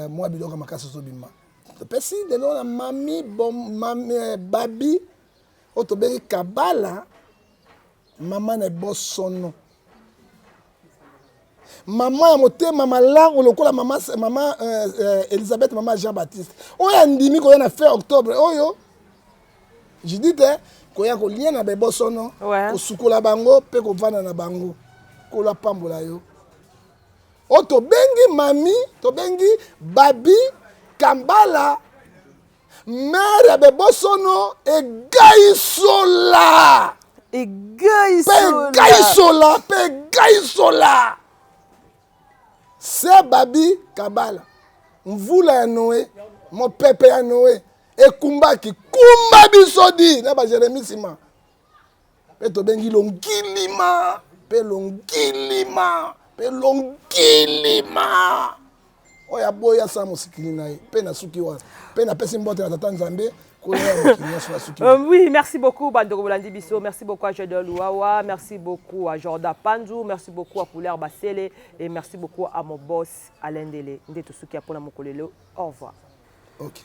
mwa biloko makasi ozobima topesi lelo na mami babi oyo tobengi kabala mama na ebosono mama ya motema malamu lokola mama Elisabeth mama Jean Baptiste oyo andimi koya na fin octobre oyo je dis te koya kolia na bebosono kosukola bango mpe kovanda na bango kola pambola yo oyo tobengi mami tobengi babi kambala mare ya bebosono egaisola Pegaisola. C'est Babi Kabala. Mvula ya Noé, mon pepe ya Noé, ekumbaki kumba bisodi na ba Jérémie Sima. Pe to bengi longilima, Oya boya sa musikili na ye, pe na suki wa. Pe na pesi mbote na tata Nzambe. Oui, merci beaucoup, Bandoko Bolandi Bisso. Merci beaucoup à Jodol Ouawa. Merci beaucoup à Jordan Panzou. Merci beaucoup à Pouler Bassele. Et merci beaucoup à mon boss, Alain Dele. Au revoir. Ok.